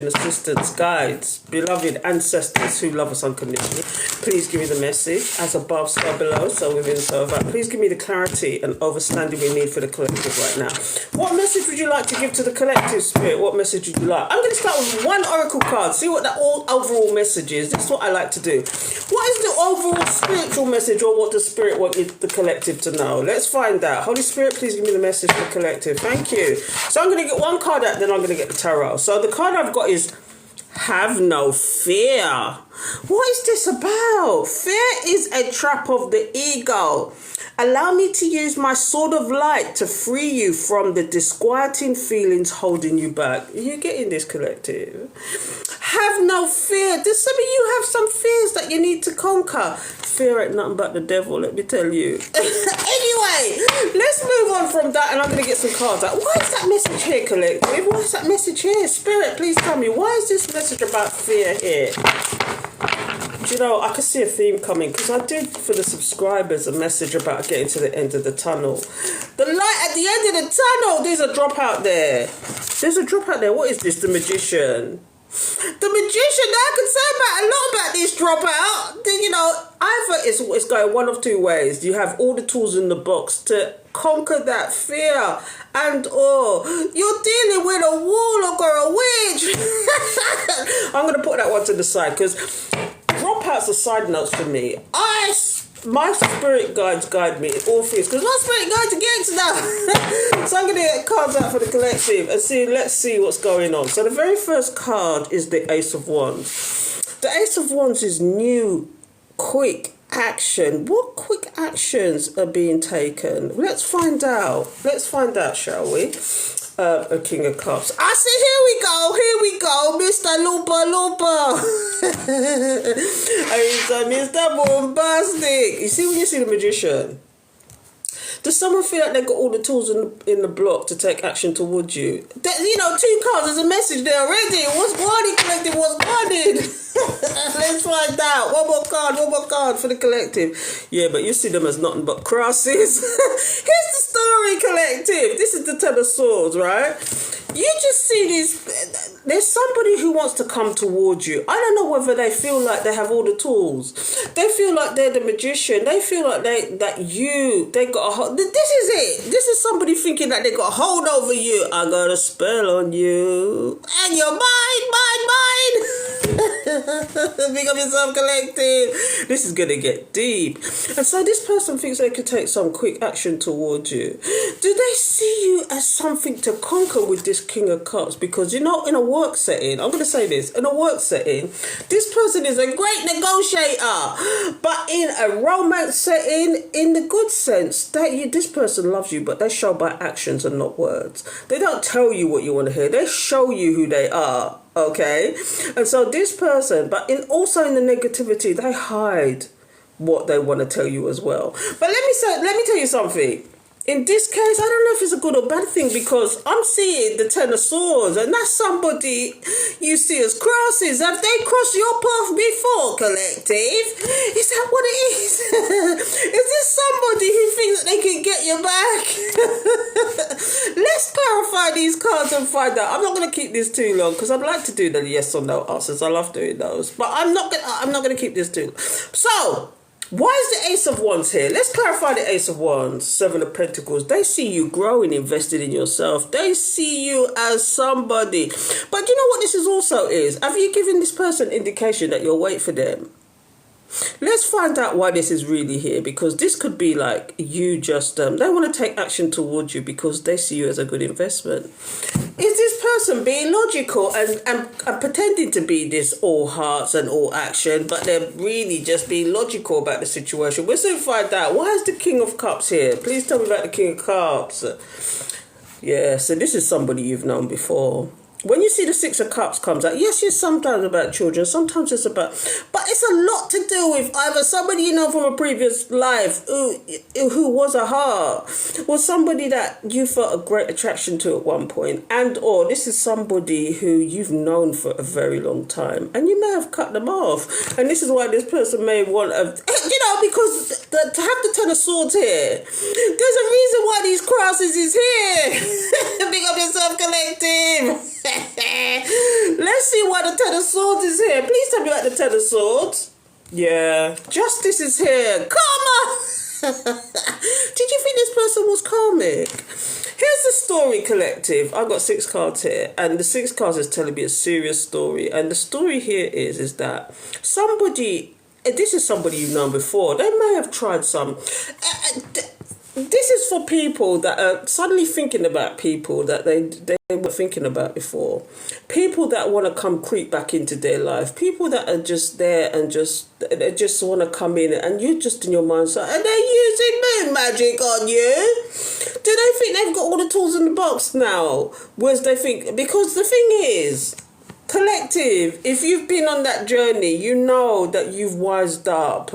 assistants, guides, beloved ancestors who love us unconditionally, please give me the message as above, so below, so within, so without. Please give me the clarity and understanding we need for the collective right now. What message would you like to give to the collective, Spirit? What message would you like? I'm going to start with one oracle card, see what the overall message is. This is what I like to do. What is the overall spiritual message, or what does Spirit want the collective to know? Let's find out. Holy Spirit, please give me the message for the collective. Thank you. So I'm going to get one card out, then I'm going to get the tarot. So the card I've got is have no fear. What is this about? Fear is a trap of the ego. Allow me to use my sword of light to free you from the disquieting feelings holding you back. Are you getting this, collective? Have no fear. Does some of you have some fears that you need to conquer? Fear ain't nothing but the devil, let me tell you. Anyway, let's move on from that, and I'm going to get some cards out. Why is that message here, collective? Why is that message here? Spirit, please tell me. Why is this message about fear here? Do you know, I can see a theme coming, because I did, for the subscribers, a message about getting to the end of the tunnel. The light at the end of the tunnel, there's a drop out there. There's a drop out there. What is this? The Magician. The Magician, I can say a lot about this dropout. You know, either it's going one of two ways. You have all the tools in the box to conquer that fear, and or you're dealing with a warlock or a witch. I'm going to put that one to the side, because dropouts are side notes for me. My spirit guides guide me in all things, because my spirit guides against that. So I'm going to get cards out for the collective and let's see what's going on. So the very first card is the Ace of Wands. The Ace of Wands is new, quick action. What quick actions are being taken? Let's find out. Let's find out, shall we? A King of Cups. I see, here we go, Mr. Looper. Mr. Bombastic. You see, when you see the Magician, does someone feel like they've got all the tools in the block to take action towards you? You know, two cards, there's a message there already. What's wanted, collective? What's wanted? Let's find out. One more card for the collective. Yeah, but you see them as nothing but crosses. Here's the story, collective. This is the Ten of Swords, right? You just see this. There's somebody who wants to come towards you. I don't know whether they feel like they have all the tools. They feel like they're the Magician. They feel like they got a hold. This is it. This is somebody thinking that they got a hold over you. I got a spell on you, and you're mine. Pick up yourself, collective. This is gonna get deep. And so this person thinks they could take some quick action towards you. Do they see you as something to conquer with this King of Cups? Because, you know, in a work setting, I'm gonna say this, in a work setting, this person is a great negotiator. But in a romance setting, in the good sense, this person loves you, but they show by actions and not words. They don't tell you what you want to hear. They show you who they are. Okay, and so this person, but also in the negativity, they hide what they want to tell you as well. But let me tell you something. In this case, I don't know if it's a good or bad thing, because I'm seeing the Ten of Swords, and that's somebody you see as crosses. Have they crossed your path before, collective? Is that what it is? Is this somebody who thinks that they can get you back? Let's clarify these cards and find out. I'm not going to keep this too long, because I'd like to do the yes or no answers. I love doing those, but I'm not going to keep this too long. So, why is the Ace of Wands here? Let's clarify the Ace of Wands. Seven of Pentacles. They see you growing, invested in yourself. They see you as somebody. But you know what this is also is? Have you given this person indication that you'll wait for them? Let's find out why this is really here, because this could be like you just, they want to take action towards you because they see you as a good investment. Is this person being logical and pretending to be this all hearts and all action, but they're really just being logical about the situation? We'll soon find out. Why is the King of Cups here? Please tell me about the King of Cups. Yeah, so this is somebody you've known before. When you see the Six of Cups comes out, yes, it's sometimes about children, sometimes it's about, but it's a lot to do with either somebody you know from a previous life who was a heart, or somebody that you felt a great attraction to at one point, and or this is somebody who you've known for a very long time, and you may have cut them off, and this is why this person may want because to have the Ten of Swords here, there's a reason why these crosses is here. Big up yourself, collective. Let's see why the Ten of Swords is here. Please tell me about the Ten of Swords. Yeah. Justice is here. Karma! Did you think this person was karmic? Here's the story, collective. I've got 6 cards here, and the 6 cards is telling me a serious story. And the story here is that somebody, this is somebody you've known before. They may have tried some. This is for people that are suddenly thinking about people that they were thinking about before. People that want to come creep back into their life. People that are just there and they just want to come in, and you're just in your mindset, and they're using moon magic on you. Do they think they've got all the tools in the box now? Whereas they think, because the thing is, collective, if you've been on that journey, you know that you've wised up.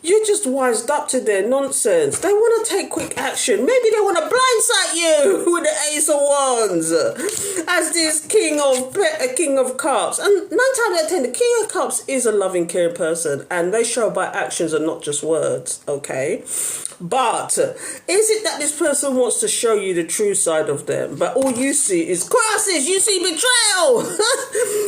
You just wised up to their nonsense. They want to take quick action. Maybe they want to blindside you with the Ace of Wands as this King of Cups. And 9 times out of 10, the King of Cups is a loving, caring person, and they show by actions and not just words, okay? But is it that this person wants to show you the true side of them, but all you see is crosses, you see betrayal?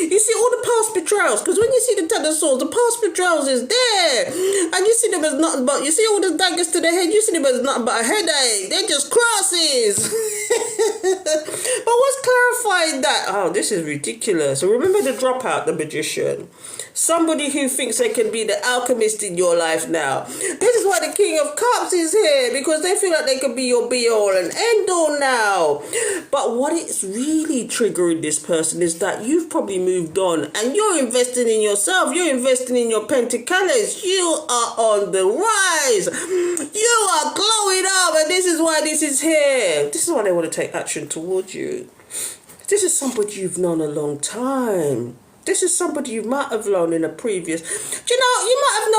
You see all the past betrayals, because when you see the Ten of Swords, the past betrayals is there, and you see them as nothing but, you see all the daggers to the head, you see them as nothing but a headache. They're just crosses. But what's clarifying that? Oh, this is ridiculous. So remember the dropout, the magician. Somebody who thinks they can be the alchemist in your life now. This is why the King of Cups is here, because they feel like they can be your be-all and end-all now. But what it's really triggering this person is that you've probably moved on, and you're investing in yourself. You're investing in your pentacles. You are on the rise. You are glowing up, and this is why this is here. This is why they want to take action towards you. This is somebody you've known a long time. This is somebody you might have known in a previous... you might have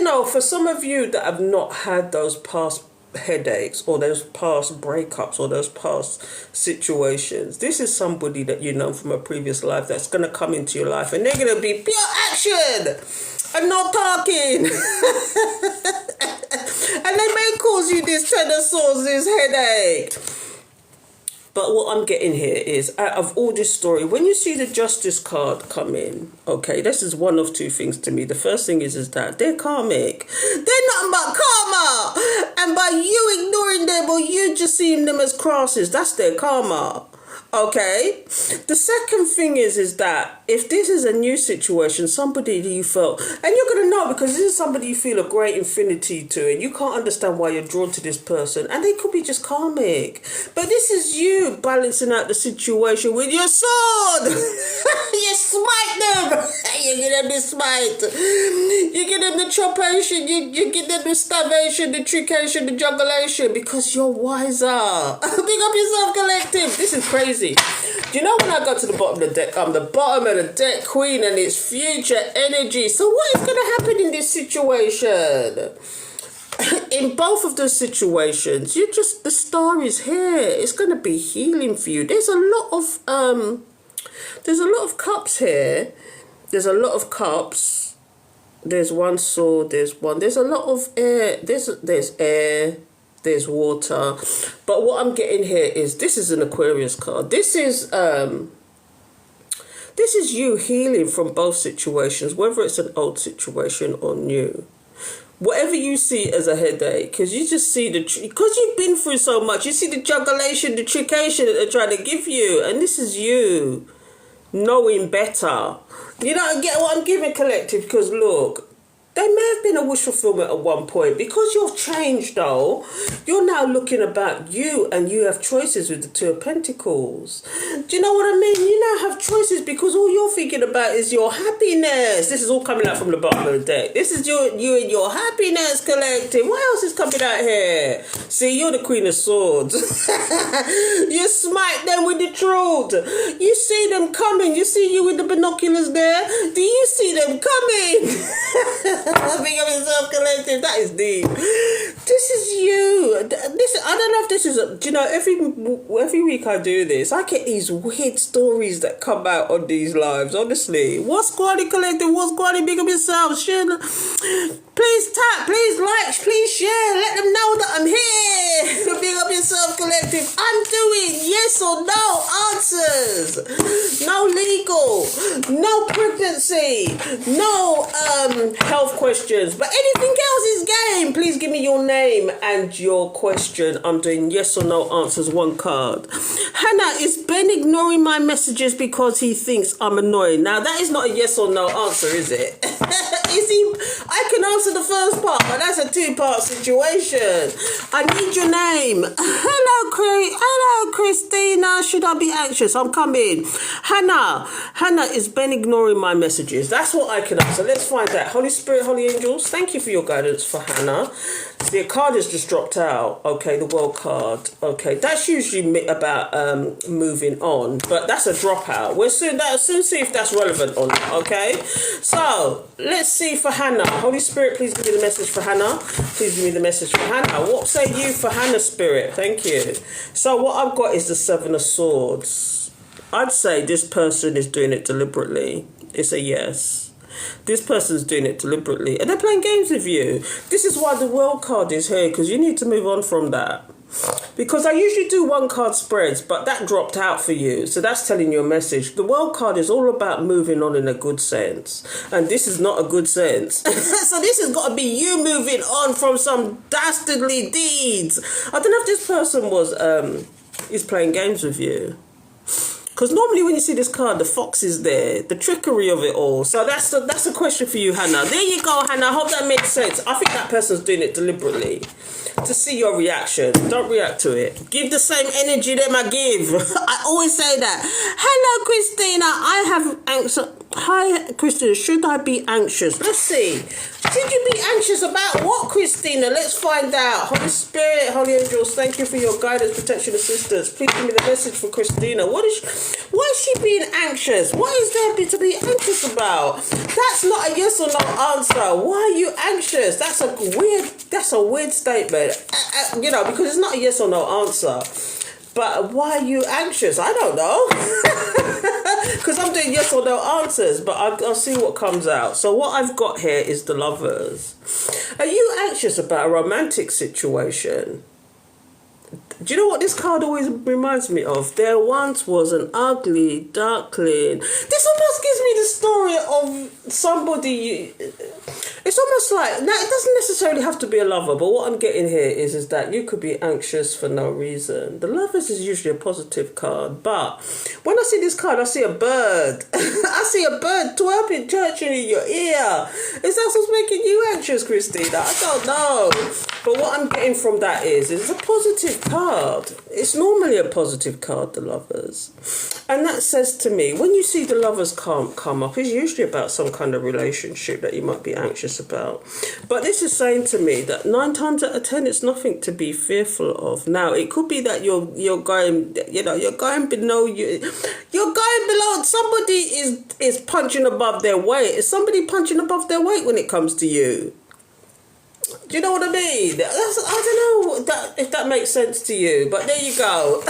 known, for some of you that have not had those past headaches or those past breakups or those past situations. This is somebody that you know from a previous life that's going to come into your life, and they're going to be pure action and not talking. And they may cause you this Ten of Swords, this headache. But what I'm getting here is, out of all this story, when you see the Justice card come in, okay, this is one of 2 things to me. The first thing is that they're karmic. They're nothing but karma. And by you ignoring them or you just seeing them as crosses, that's their karma. Okay? The second thing is that if this is a new situation, somebody that you felt, and you're going to know because this is somebody you feel a great infinity to, and you can't understand why you're drawn to this person, and they could be just karmic. But this is you balancing out the situation with your sword. You smite them. You give them the smite. You give them the chopation. You give them the starvation, the trickation, the jugulation, because you're wiser. Big up yourself, collective. This is crazy. Do you know when I go to the bottom of the deck, I'm the bottom of the deck queen, and it's future energy. So what is going to happen in this situation? In both of those situations, the star is here. It's going to be healing for you. There's a lot of cups here. There's a lot of cups. There's one sword. There's a lot of air. There's air. There's water. But what I'm getting here is, this is an Aquarius card. This is you healing from both situations, whether it's an old situation or new. Whatever you see as a headache, because you just see because you've been through so much, you see the jugulation, the triccation that they're trying to give you, and this is you knowing better. You don't get what I'm giving, collective, because look, there may have been a wish fulfillment at one point. Because you've changed, though, you're now looking about you, and you have choices with the Two of Pentacles. Do you know what I mean? You now have choices because all you're thinking about is your happiness. This is all coming out from the bottom of the deck. This is you and your happiness, collective. What else is coming out here? See, you're the Queen of Swords. You smite them with the truth. You see them coming. You see you with the binoculars there. Do you see them coming? Big up yourself, collective. That is deep. This is you. I don't know if this is every week I do this, I get these weird stories that come out on these lives, honestly. What's going on, collective? What's going on? Big up yourself. Please tap, please like, please share. Let them know that I'm here. Big up yourself, collective. I'm doing yes or no answers. No legal, no pregnancy, no health questions. But anything else is game. Please give me your name and your question. I'm doing yes or no answers, one card. Hanna, is Ben ignoring my messages because he thinks I'm annoying? Now, that is not a yes or no answer, is it? Is he? I can answer the first part, but that's a two-part situation. I need your name. Hello, Christina. Should I be anxious? I'm coming. Hanna, is Ben ignoring my messages? That's what I can answer. Let's find out. Holy Spirit, Holy Angels, thank you for your guidance for Hanna. The card has just dropped out. Okay, the world card. Okay, that's usually about moving on, but that's a dropout. We'll soon see if that's relevant or not. Okay, so let's see for Hanna. Holy Spirit, please give me the message for Hanna. Please give me the message for Hanna. What say you for Hanna, Spirit? Thank you. So what I've got is the Seven of Swords. I'd say this person is doing it deliberately. It's a yes. This person's doing it deliberately and they're playing games with you. This is why the world card is here, because you need to move on from that. Because I usually do one card spreads, but that dropped out for you. So that's telling you a message. The world card is all about moving on in a good sense. And this is not a good sense. So this has got to be you moving on from some dastardly deeds. I don't know if this person was is playing games with you. Because normally when you see this card, the fox is there, the trickery of it all. So that's a question for you, Hanna. There you go, Hanna. I hope that makes sense. I think that person's doing it deliberately to see your reaction. Don't react to it. Give the same energy them I give. I always say that. Hello, Christina. I have anxiety. Hi, Christina. Should I be anxious? Let's see. Should you be anxious about what, Christina? Let's find out. Holy Spirit, Holy Angels, thank you for your guidance, protection, assistance. Please give me the message for Christina. Why is she being anxious? What is there to be anxious about? That's not a yes or no answer. Why are you anxious? That's a weird statement. Because it's not a yes or no answer. But why are you anxious? I don't know. Because I'm doing yes or no answers, but I'll see what comes out. So what I've got here is the Lovers. Are you anxious about a romantic situation? Do you know what this card always reminds me of? There once was an ugly duckling. This almost gives me the story of somebody. It's almost like, now it doesn't necessarily have to be a lover, but what I'm getting here is that you could be anxious for no reason. The Lovers is usually a positive card, but when I see this card, I see a bird. I see a bird twerping, churching in your ear. Is that what's making you anxious, Christina? I don't know. But what I'm getting from that is it's a positive card. It's normally a positive card, the Lovers. And that says to me, when you see the Lovers come up, it's usually about some kind of relationship that you might be anxious about. But this is saying to me that 9 times out of 10, it's nothing to be fearful of. Now, it could be that you're going below you. You're going below. Somebody is punching above their weight. Is somebody punching above their weight when it comes to you? Do you know what I mean? I don't know if that makes sense to you, but there you go.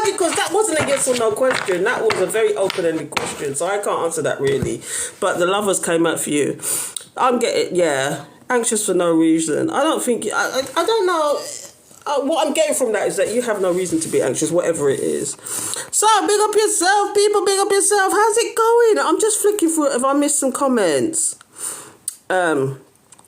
Because that wasn't a yes or no question. That was a very open-ended question, so I can't answer that really. But the Lovers came out for you. I'm getting, anxious for no reason. I don't think, I don't know. What I'm getting from that is that you have no reason to be anxious, whatever it is. So, big up yourself, people, big up yourself. How's it going? I'm just flicking through it if I missed some comments.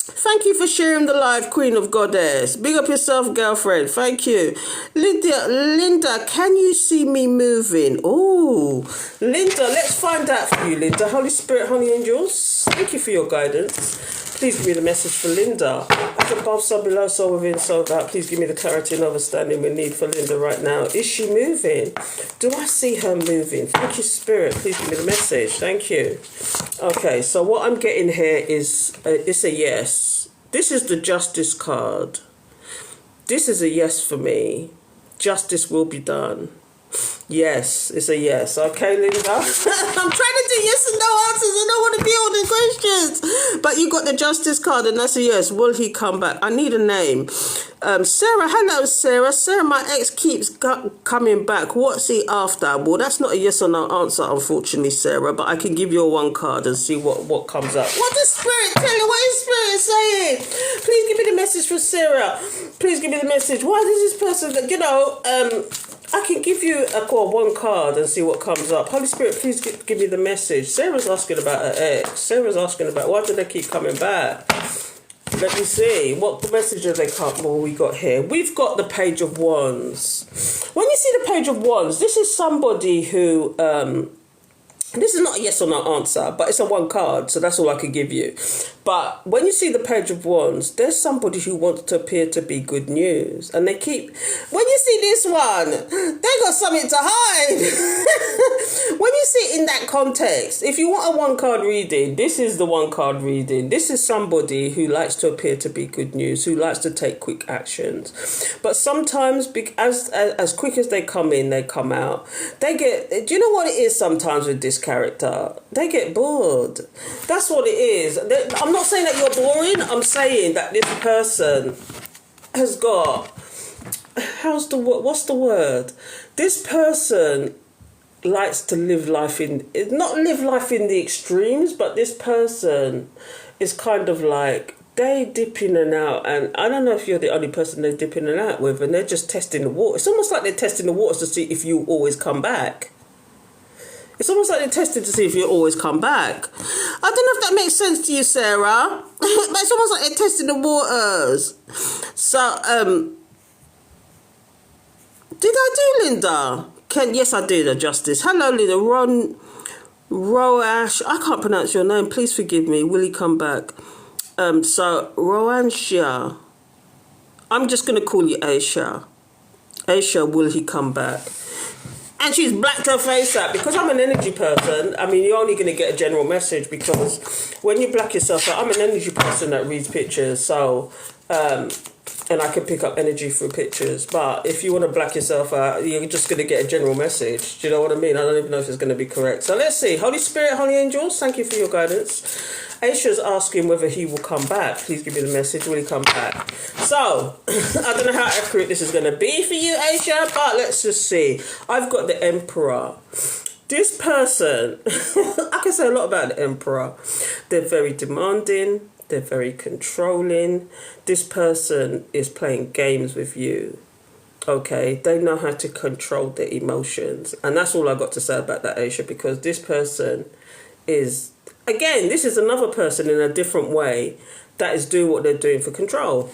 Thank you for sharing the live, Queen of Goddess. Big up yourself, girlfriend. Thank you. Linda, can you see me moving? Oh, Linda, let's find out for you, Linda. Holy Spirit, Holy Angels, thank you for your guidance. Please give me the message for Linda. As above, so below, so within, so without. Please give me the clarity and understanding we need for Linda right now. Is she moving? Do I see her moving? Thank you, Spirit. Please give me the message. Thank you. Okay, so what I'm getting here is it's a yes. This is the Justice card. This is a yes for me. Justice will be done. Yes, it's a yes. Okay, Linda. I'm trying to do yes and no answers. I don't want to be all the questions. But you got the Justice card and that's a yes. Will he come back? I need a name. Sarah, hello, Sarah. Sarah, my ex keeps coming back. What's he after? Well, that's not a yes or no answer, unfortunately, Sarah, but I can give you a one card and see what comes up. What is Spirit telling? What is Spirit saying? Please give me the message for Sarah. Please give me the message. Why does this person, I can give you a call, one card and see what comes up. Holy Spirit, please give me the message. Sarah's asking about her ex. Sarah's asking about why do they keep coming back? Let me see. What message have they come? Well, we got here. We've got the Page of Wands. When you see the Page of Wands, this is somebody who... this is not a yes or no answer, but it's a one card, so that's all I can give you. But when you see the Page of Wands, there's somebody who wants to appear to be good news. And they keep... When you see this one, they got something to hide. When you see it in that context, if you want a one card reading, this is the one card reading. This is somebody who likes to appear to be good news, who likes to take quick actions. But sometimes, as quick as they come in, they come out. They get... Do you know what it is sometimes with this character? They get bored. That's what it is. I'm not saying that you're boring. I'm saying that this person has got... What's the word? This person likes to live life in... Not live life in the extremes, but this person is kind of like... They dip in and out, and I don't know if you're the only person they dip in and out with, and they're just testing the water. It's almost like they're testing the waters to see if you always come back. It's almost like they're testing to see if you always come back. I don't know if that makes sense to you, Sarah. But it's almost like they're testing the waters. So, did I do Linda? Yes, I did, the Justice. Hello, Linda. Roash. I can't pronounce your name. Please forgive me. Will he come back? So, Roanshia. I'm just going to call you Asha. Asha, will he come back? And she's blacked her face out. Because I'm an energy person, I mean, you're only going to get a general message because when you black yourself out, I'm an energy person that reads pictures. So, and I can pick up energy through pictures. But if you want to black yourself out, you're just going to get a general message. Do you know what I mean? I don't even know if it's going to be correct. So let's see. Holy Spirit, Holy Angels, thank you for your guidance. Aisha's asking whether he will come back. Please give me the message. Will he come back? So, I don't know how accurate this is going to be for you, Aisha, but let's just see. I've got the Emperor. This person, I can say a lot about the Emperor. They're very demanding. They're very controlling. This person is playing games with you. Okay, they know how to control their emotions. And that's all I got to say about that, Aisha, because this person is... Again, this is another person in a different way that is doing what they're doing for control.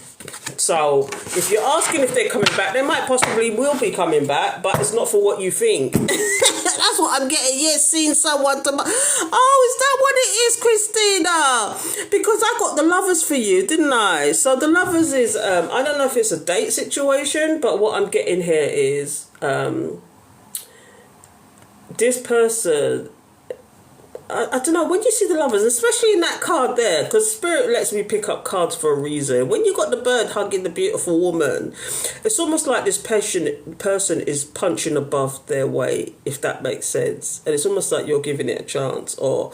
So, if you're asking if they're coming back, they might possibly will be coming back, but it's not for what you think. That's what I'm getting. Yes, seeing someone to... Oh, is that what it is, Christina? Because I got the Lovers for you, didn't I? So the Lovers is... I don't know if it's a date situation, but what I'm getting here is... this person... I don't know, when you see the Lovers, especially in that card there, because Spirit lets me pick up cards for a reason. When you got the bird hugging the beautiful woman, it's almost like this person is punching above their weight, if that makes sense. And it's almost like you're giving it a chance, or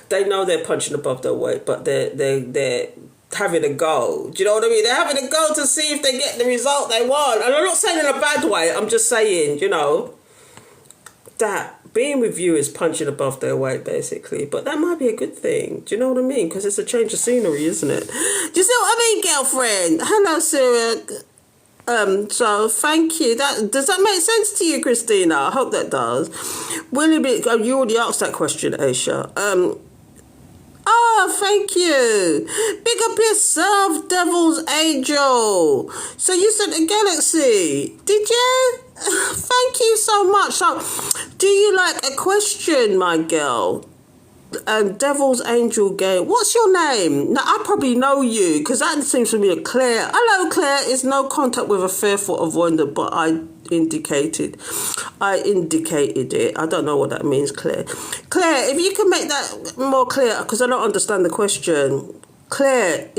they know they're punching above their weight, but they're having a go. Do you know what I mean? They're having a go to see if they get the result they want. And I'm not saying in a bad way, I'm just saying, you know, that being with you is punching above their weight, basically. But that might be a good thing. Do you know what I mean? Because it's a change of scenery, isn't it? Do you see what I mean, girlfriend? Hello, Sarah. So, thank you. Does that make sense to you, Christina? I hope that does. Will it be... Oh, you already asked that question, Asha. Oh, thank you. Big up yourself, Devil's Angel. So you said a galaxy. Did you? Thank you so much. So, do you like a question, my girl? Devil's Angel game. What's your name? Now, I probably know you because that seems to be a Clair. Hello, Claire. It's no contact with a fearful avoider, but I indicated it. I don't know what that means, Claire. Claire, if you can make that more clear, because I don't understand the question. Claire,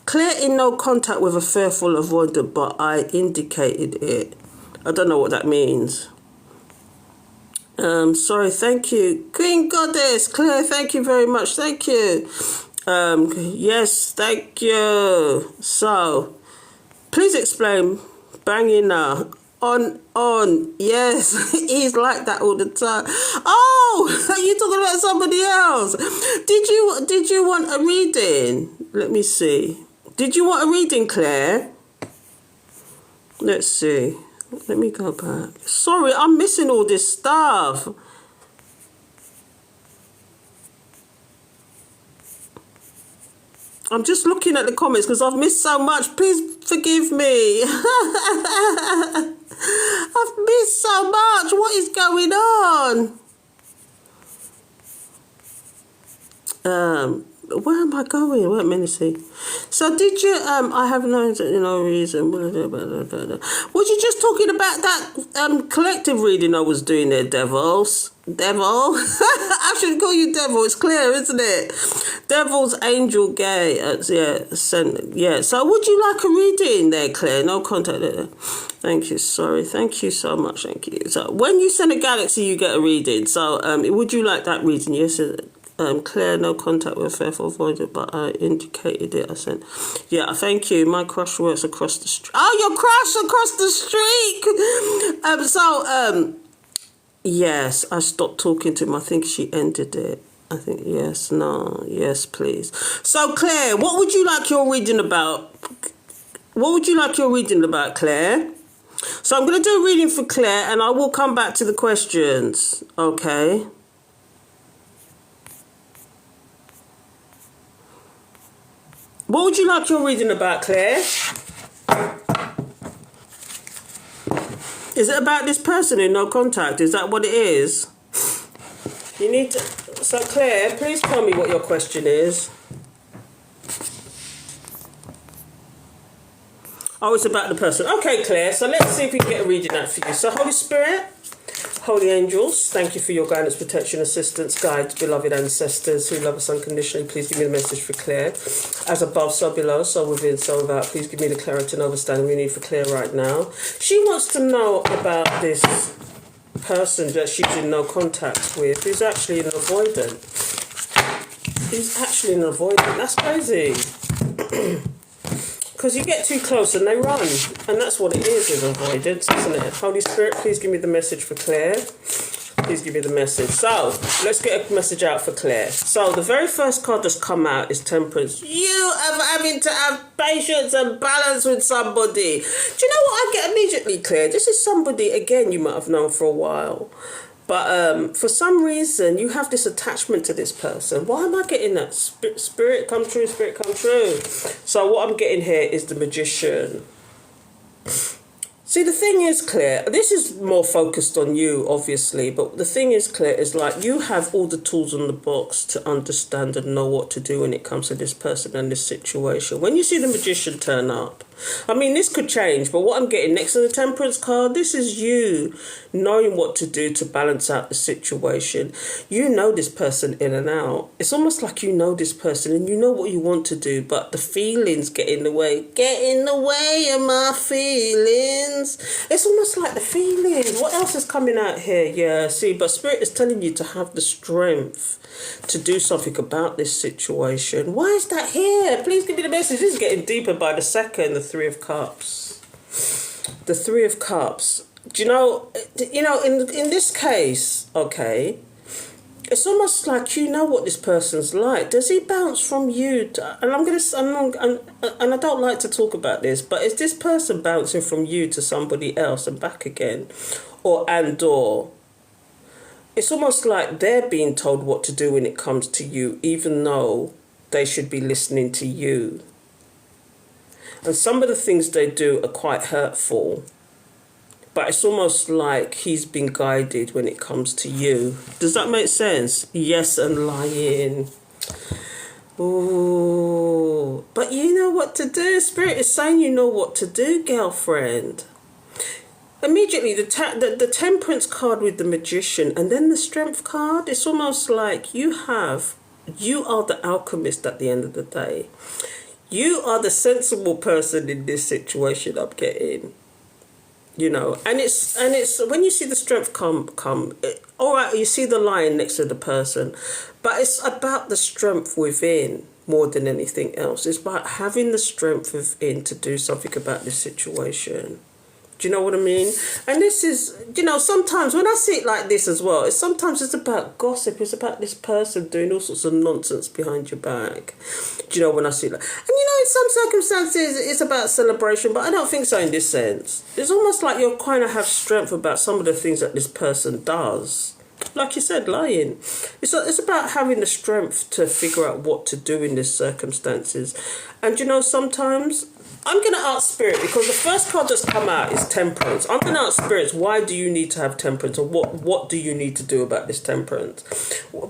Claire in no contact with a fearful avoider, but I indicated it. I don't know what that means. Sorry, thank you. Queen Goddess, Claire, thank you very much. Thank you. Yes, thank you. So, Please explain. Banging now. On. Yes, he's like that all the time. Oh, are you talking about somebody else? Did you want a reading? Let me see. Did you want a reading, Claire? Let's see. Let me go back. Sorry, I'm missing all this stuff. I'm just looking at the comments because I've missed so much. Please forgive me. I've missed so much. What is going on? Where am I going? Wait a minute, see. So did you, I have no reason. Was you just talking about that collective reading I was doing there, devils? Devil? I should call you devil. It's Clair, isn't it? Devil's angel gay. Yeah. So would you like a reading there, Clair? No contact there. Thank you. Sorry. Thank you so much. Thank you. So when you send a galaxy, you get a reading. So would you like that reading? Yes. Clair, no contact with Faith avoided, but I indicated it. I sent. Yeah, thank you. My crush works across the street. Oh, your crush across the street. Yes, I stopped talking to him. I think she ended it. I think yes, no, yes, please. So Clair, what would you like your reading about? What would you like your reading about, Clair? So I'm going to do a reading for Clair, and I will come back to the questions. Okay. What would you like your reading about, Clair? Is it about this person in no contact? Is that what it is? You need to... So, Clair, please tell me what your question is. Oh, it's about the person. Okay, Clair, so let's see if we can get a reading out for you. So, Holy Spirit, Holy Angels, thank you for your guidance, protection, assistance, guides, beloved ancestors who love us unconditionally. Please give me the message for Clair. As above, so below, so within, so without. Please give me the clarity and understanding we need for Clair right now. She wants to know about this person that she's in no contact with, who's actually an avoidant. That's crazy. Because you get too close and they run. And that's what it is avoidance, isn't it? Holy Spirit, please give me the message for Clair. Please give me the message. So, let's get a message out for Clair. So, the very first card that's come out is Temperance. You are having to have patience and balance with somebody. Do you know what I get immediately, Clair? This is somebody, again, you might have known for a while. But for some reason, you have this attachment to this person. Why am I getting that? Spirit come true, spirit come true. So what I'm getting here is the Magician. See, the thing is, Clair, this is more focused on you, obviously, but the thing is, Clair, is like you have all the tools in the box to understand and know what to do when it comes to this person and this situation. When you see the Magician turn up, I mean, this could change, but what I'm getting next to the Temperance card, this is you knowing what to do to balance out the situation. You know this person in and out. It's almost like you know this person and you know what you want to do, but the feelings get in the way. Get in the way of my feelings. It's almost like the feelings. What else is coming out here? Yeah, see, but Spirit is telling you to have the strength to do something about this situation. Why is that here? Please give me the message. This is getting deeper by the second. The Three of Cups. The Three of Cups. Do you know, in this case, okay, it's almost like you know what this person's like. Does he bounce from you? And and I don't like to talk about this, but is this person bouncing from you to somebody else and back again? Or it's almost like they're being told what to do when it comes to you, even though they should be listening to you. And some of the things they do are quite hurtful. But it's almost like he's been guided when it comes to you. Does that make sense? Yes, and lying. Ooh. But you know what to do. Spirit is saying you know what to do, girlfriend. Immediately, the Temperance card with the Magician and then the Strength card. It's almost like you are the alchemist at the end of the day. You are the sensible person in this situation I'm getting. You know, and it's when you see the strength come, all right, you see the lion next to the person, but it's about the strength within. more than anything else. It's about having the strength within to do something about this situation. Do you know what I mean? And this is, sometimes when I see it like this as well, sometimes it's about gossip. It's about this person doing all sorts of nonsense behind your back. Do you know when I see it like... And in some circumstances, it's about celebration, but I don't think so in this sense. It's almost like you kind of have strength about some of the things that this person does. Like you said, lying. It's about having the strength to figure out what to do in these circumstances. And sometimes I'm going to ask Spirit, because the first card that's come out is Temperance. I'm going to ask Spirits, why do you need to have Temperance? Or what do you need to do about this Temperance?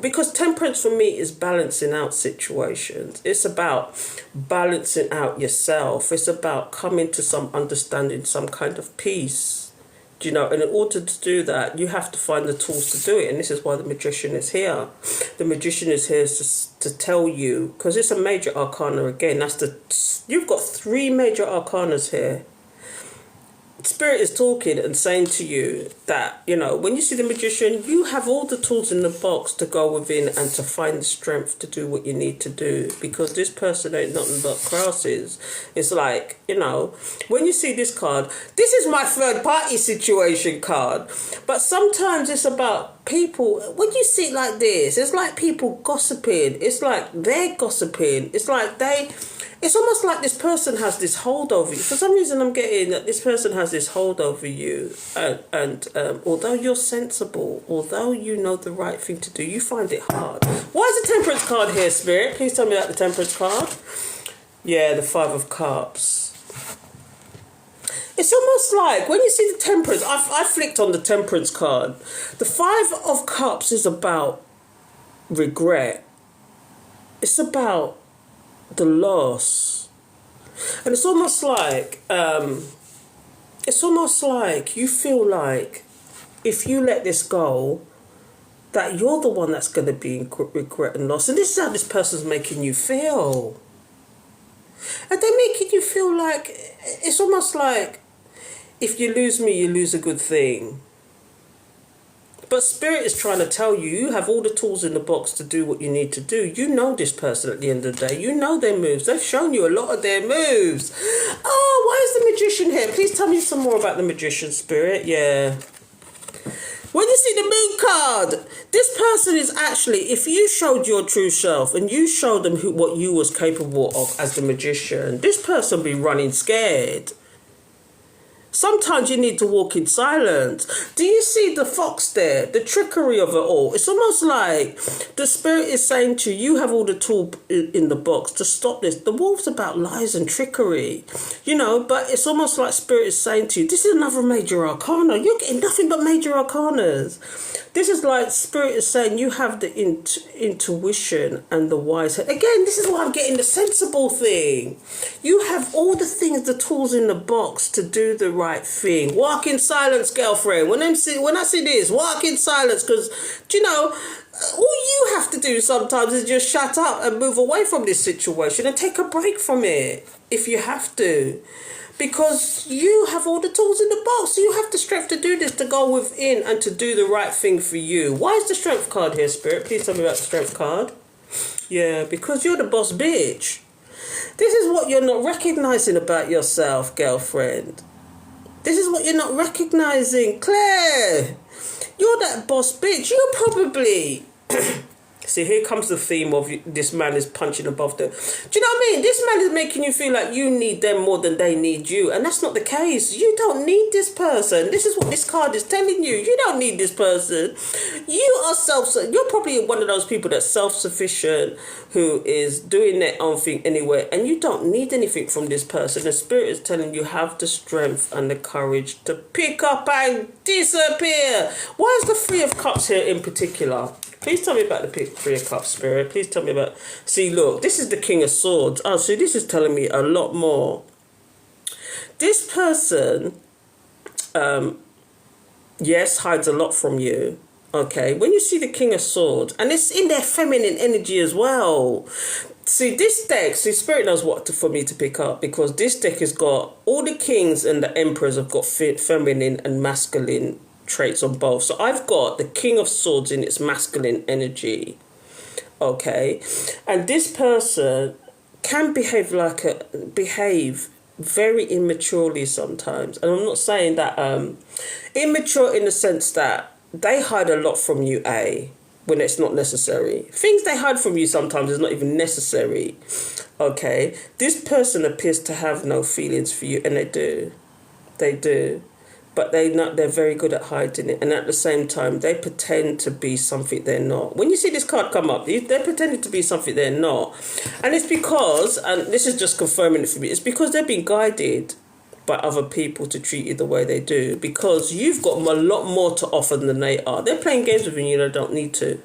Because Temperance for me is balancing out situations. It's about balancing out yourself. It's about coming to some understanding, some kind of peace. And in order to do that, you have to find the tools to do it. And this is why the Magician is here. The Magician is here to tell you, because it's a major arcana again. You've got 3 major arcanas here. Spirit is talking and saying to you that, when you see the Magician, you have all the tools in the box to go within and to find the strength to do what you need to do. Because this person ain't nothing but crosses. It's like, when you see this card, this is my third party situation card. But sometimes it's about people, when you see it like this, it's like people gossiping. It's like they're gossiping. It's almost like this person has this hold over you. For some reason, I'm getting that this person has this hold over you. And although you're sensible, although you know the right thing to do, you find it hard. Why is the Temperance card here, Spirit? Please tell me about the Temperance card. Yeah, the 5 of Cups. It's almost like when you see the Temperance, I flicked on the Temperance card. The 5 of Cups is about regret. It's about the loss. And it's almost like you feel like if you let this go, that you're the one that's going to be in regret and loss. And this is how this person's making you feel. And they're making you feel like, it's almost like, if you lose me, you lose a good thing. But Spirit is trying to tell you, you have all the tools in the box to do what you need to do. You know this person at the end of the day. You know their moves. They've shown you a lot of their moves. Oh, why is the Magician here? Please tell me some more about the Magician, Spirit. Yeah. When you see the Moon card, this person is actually, if you showed your true self and you showed them what you was capable of as the Magician, this person be running scared. Sometimes you need to walk in silence. Do you see the fox there? The trickery of it all. It's almost like the Spirit is saying to you, you have all the tools in the box to stop this. The wolf's about lies and trickery. But it's almost like Spirit is saying to you, this is another major arcana. You're getting nothing but major arcanas. This is like Spirit is saying you have the intuition and the wise head. Again, this is why I'm getting the sensible thing. You have all the things, the tools in the box to do the right thing. Walk in silence, girlfriend. When I see this, walk in silence, because all you have to do sometimes is just shut up and move away from this situation and take a break from it if you have to. Because you have all the tools in the box. You have the strength to do this, to go within and to do the right thing for you. Why is the Strength card here, Spirit? Please tell me about the Strength card. Yeah, because you're the boss bitch. This is what you're not recognizing about yourself, girlfriend. This is what you're not recognizing. Claire, you're that boss bitch. You're probably... See, here comes the theme of this man is punching above them. Do you know what I mean? This man is making you feel like you need them more than they need you. And that's not the case. You don't need this person. This is what this card is telling you. You don't need this person. You are you're probably one of those people that's self-sufficient, who is doing their own thing anyway. And you don't need anything from this person. The Spirit is telling you have the strength and the courage to pick up and disappear. Why is the 3 of Cups here in particular? Please tell me about the 3 of Cups, Spirit. Please tell me about... See, look, this is the King of Swords. Oh, so this is telling me a lot more. This person, yes, hides a lot from you. Okay, when you see the King of Swords, and it's in their feminine energy as well. See, this deck, Spirit knows what for me to pick up, because this deck has got all the kings and the emperors have got feminine and masculine traits on both. So I've got the King of Swords in its masculine energy. okay? And this person can behave very immaturely sometimes. And I'm not saying that immature in the sense that they hide a lot from you, when it's not necessary. Things they hide from you sometimes is not even necessary, okay? This person appears to have no feelings for you, and they do. They do. But they're very good at hiding it. And at the same time, they pretend to be something they're not. When you see this card come up, they're pretending to be something they're not. And it's because, and this is just confirming it for me, it's because they've been guided by other people to treat you the way they do. Because you've got a lot more to offer than they are. They're playing games with you, they don't need to.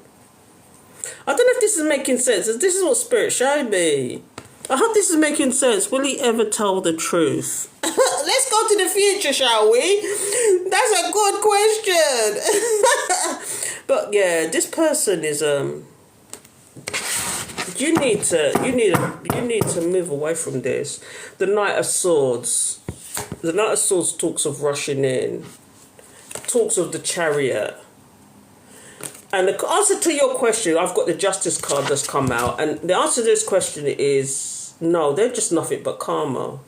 I don't know if this is making sense. This is what Spirit showed me. I hope this is making sense. Will he ever tell the truth? Let's go to the future, shall we? That's a good question. But yeah, this person is you need to move away from this. The Knight of Swords. The Knight of Swords talks of rushing in. Talks of the Chariot. And the answer to your question, I've got the Justice card that's come out, and the answer to this question is no, they're just nothing but karma.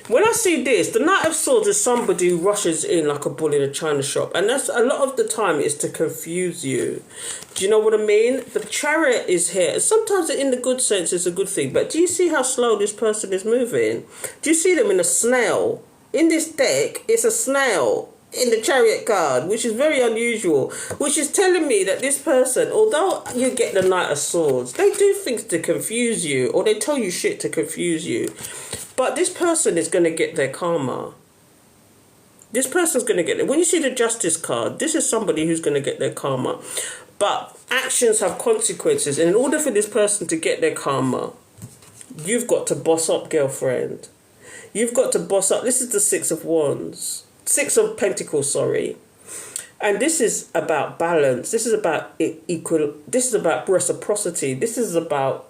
When I see this, the Knight of Swords is somebody who rushes in like a bull in a china shop, and that's a lot of the time is to confuse you. Do you know what I mean? The Chariot is here, and sometimes in the good sense it's a good thing, but do you see how slow this person is moving? Do you see them in a snail? In this deck, it's a snail in the Chariot card, which is very unusual, which is telling me that this person, although you get the Knight of Swords, they do things to confuse you, or they tell you shit to confuse you. But this person is going to get their karma. This person's going to get it. When you see the Justice card, this is somebody who's going to get their karma. But actions have consequences. And in order for this person to get their karma, you've got to boss up, girlfriend. You've got to boss up. This is the Six of Wands. Six of Pentacles, sorry. And this is about balance. This is about equal. This is about reciprocity. This is about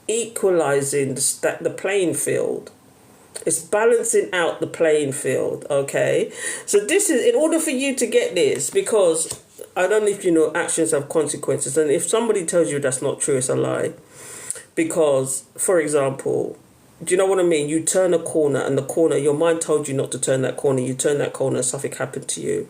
equalizing the playing field. It's balancing out the playing field, okay? So this is, in order for you to get this, because I don't know if you know, actions have consequences, and if somebody tells you that's not true, it's a lie. Because, for example, do you know what I mean? You turn a corner, and the corner, your mind told you not to turn that corner, you turn that corner and something happened to you.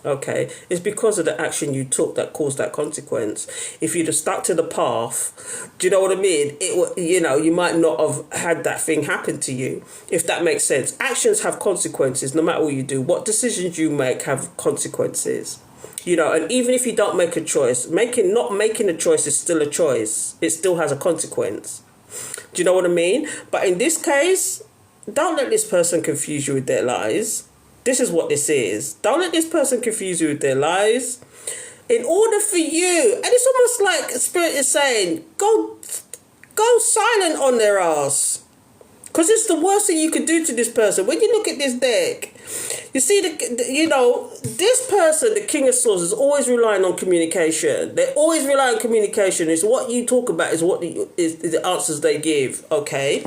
Okay, it's because of the action you took that caused that consequence. If you'd have stuck to the path, do you know what I mean? You might not have had that thing happen to you, if that makes sense. Actions have consequences, no matter what you do. What decisions you make have consequences. And even if you don't make a choice, not making a choice is still a choice. It still has a consequence. Do you know what I mean? But in this case, don't let this person confuse you with their lies. This is what this is. Don't let this person confuse you with their lies. In order for you, and it's almost like Spirit is saying, go silent on their ass. Because it's the worst thing you could do to this person. When you look at this deck, you see, this person, the King of Swords, is always relying on communication. They always rely on communication. It's what you talk about is what is the answers they give, okay?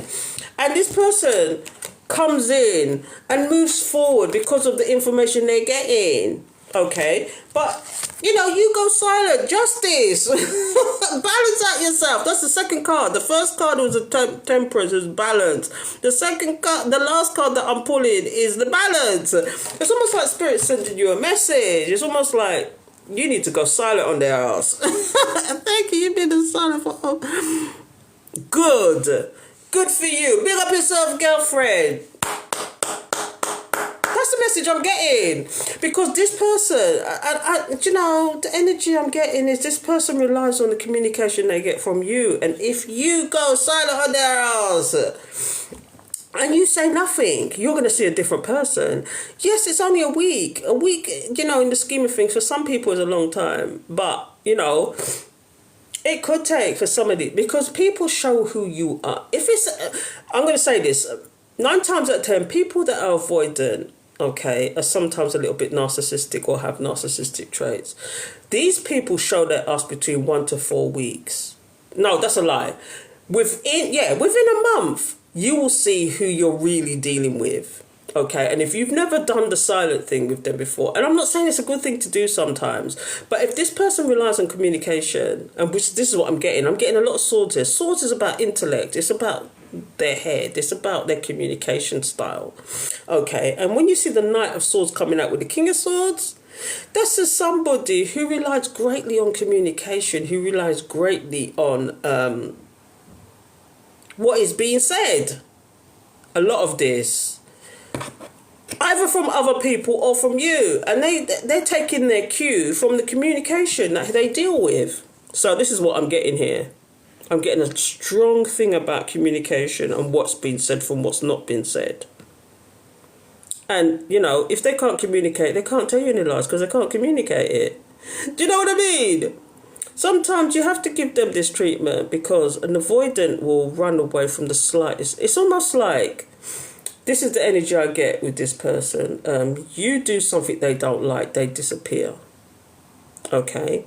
And this person comes in and moves forward because of the information they're getting, okay? But you go silent. Justice. Balance out yourself. That's the second card. The first card was the Temperance, is balance. The second card, the last card that I'm pulling, is the balance. It's almost like Spirit sending you a message. It's almost like you need to go silent on their ass. Thank you. You've been silent for Good for you. Big up yourself, girlfriend. That's the message I'm getting. Because this person, the energy I'm getting is this person relies on the communication they get from you. And if you go silent on their ass and you say nothing, you're going to see a different person. Yes, it's only a week. A week, in the scheme of things, for some people is a long time. But, it could take for somebody, because people show who you are. I'm going to say this, 9 times out of 10, people that are avoidant, okay, are sometimes a little bit narcissistic or have narcissistic traits. These people show their us between 1 to 4 weeks. No, that's a lie. Within a month, you will see who you're really dealing with. Okay, and if you've never done the silent thing with them before, and I'm not saying it's a good thing to do sometimes, but if this person relies on communication, and which this is what I'm getting a lot of swords here. Swords is about intellect, it's about their head, it's about their communication style. Okay, and when you see the Knight of Swords coming out with the King of Swords, this is somebody who relies greatly on communication, who relies greatly on what is being said. A lot of this, either from other people or from you, and they're taking their cue from the communication that they deal with. So this is what I'm getting here. I'm getting a strong thing about communication and what's been said from what's not been said. And, you know, if they can't communicate, they can't tell you any lies because they can't communicate it. Do you know what I mean? Sometimes you have to give them this treatment because an avoidant will run away from the slightest. It's almost like, this is the energy I get with this person. You do something they don't like, they disappear. Okay?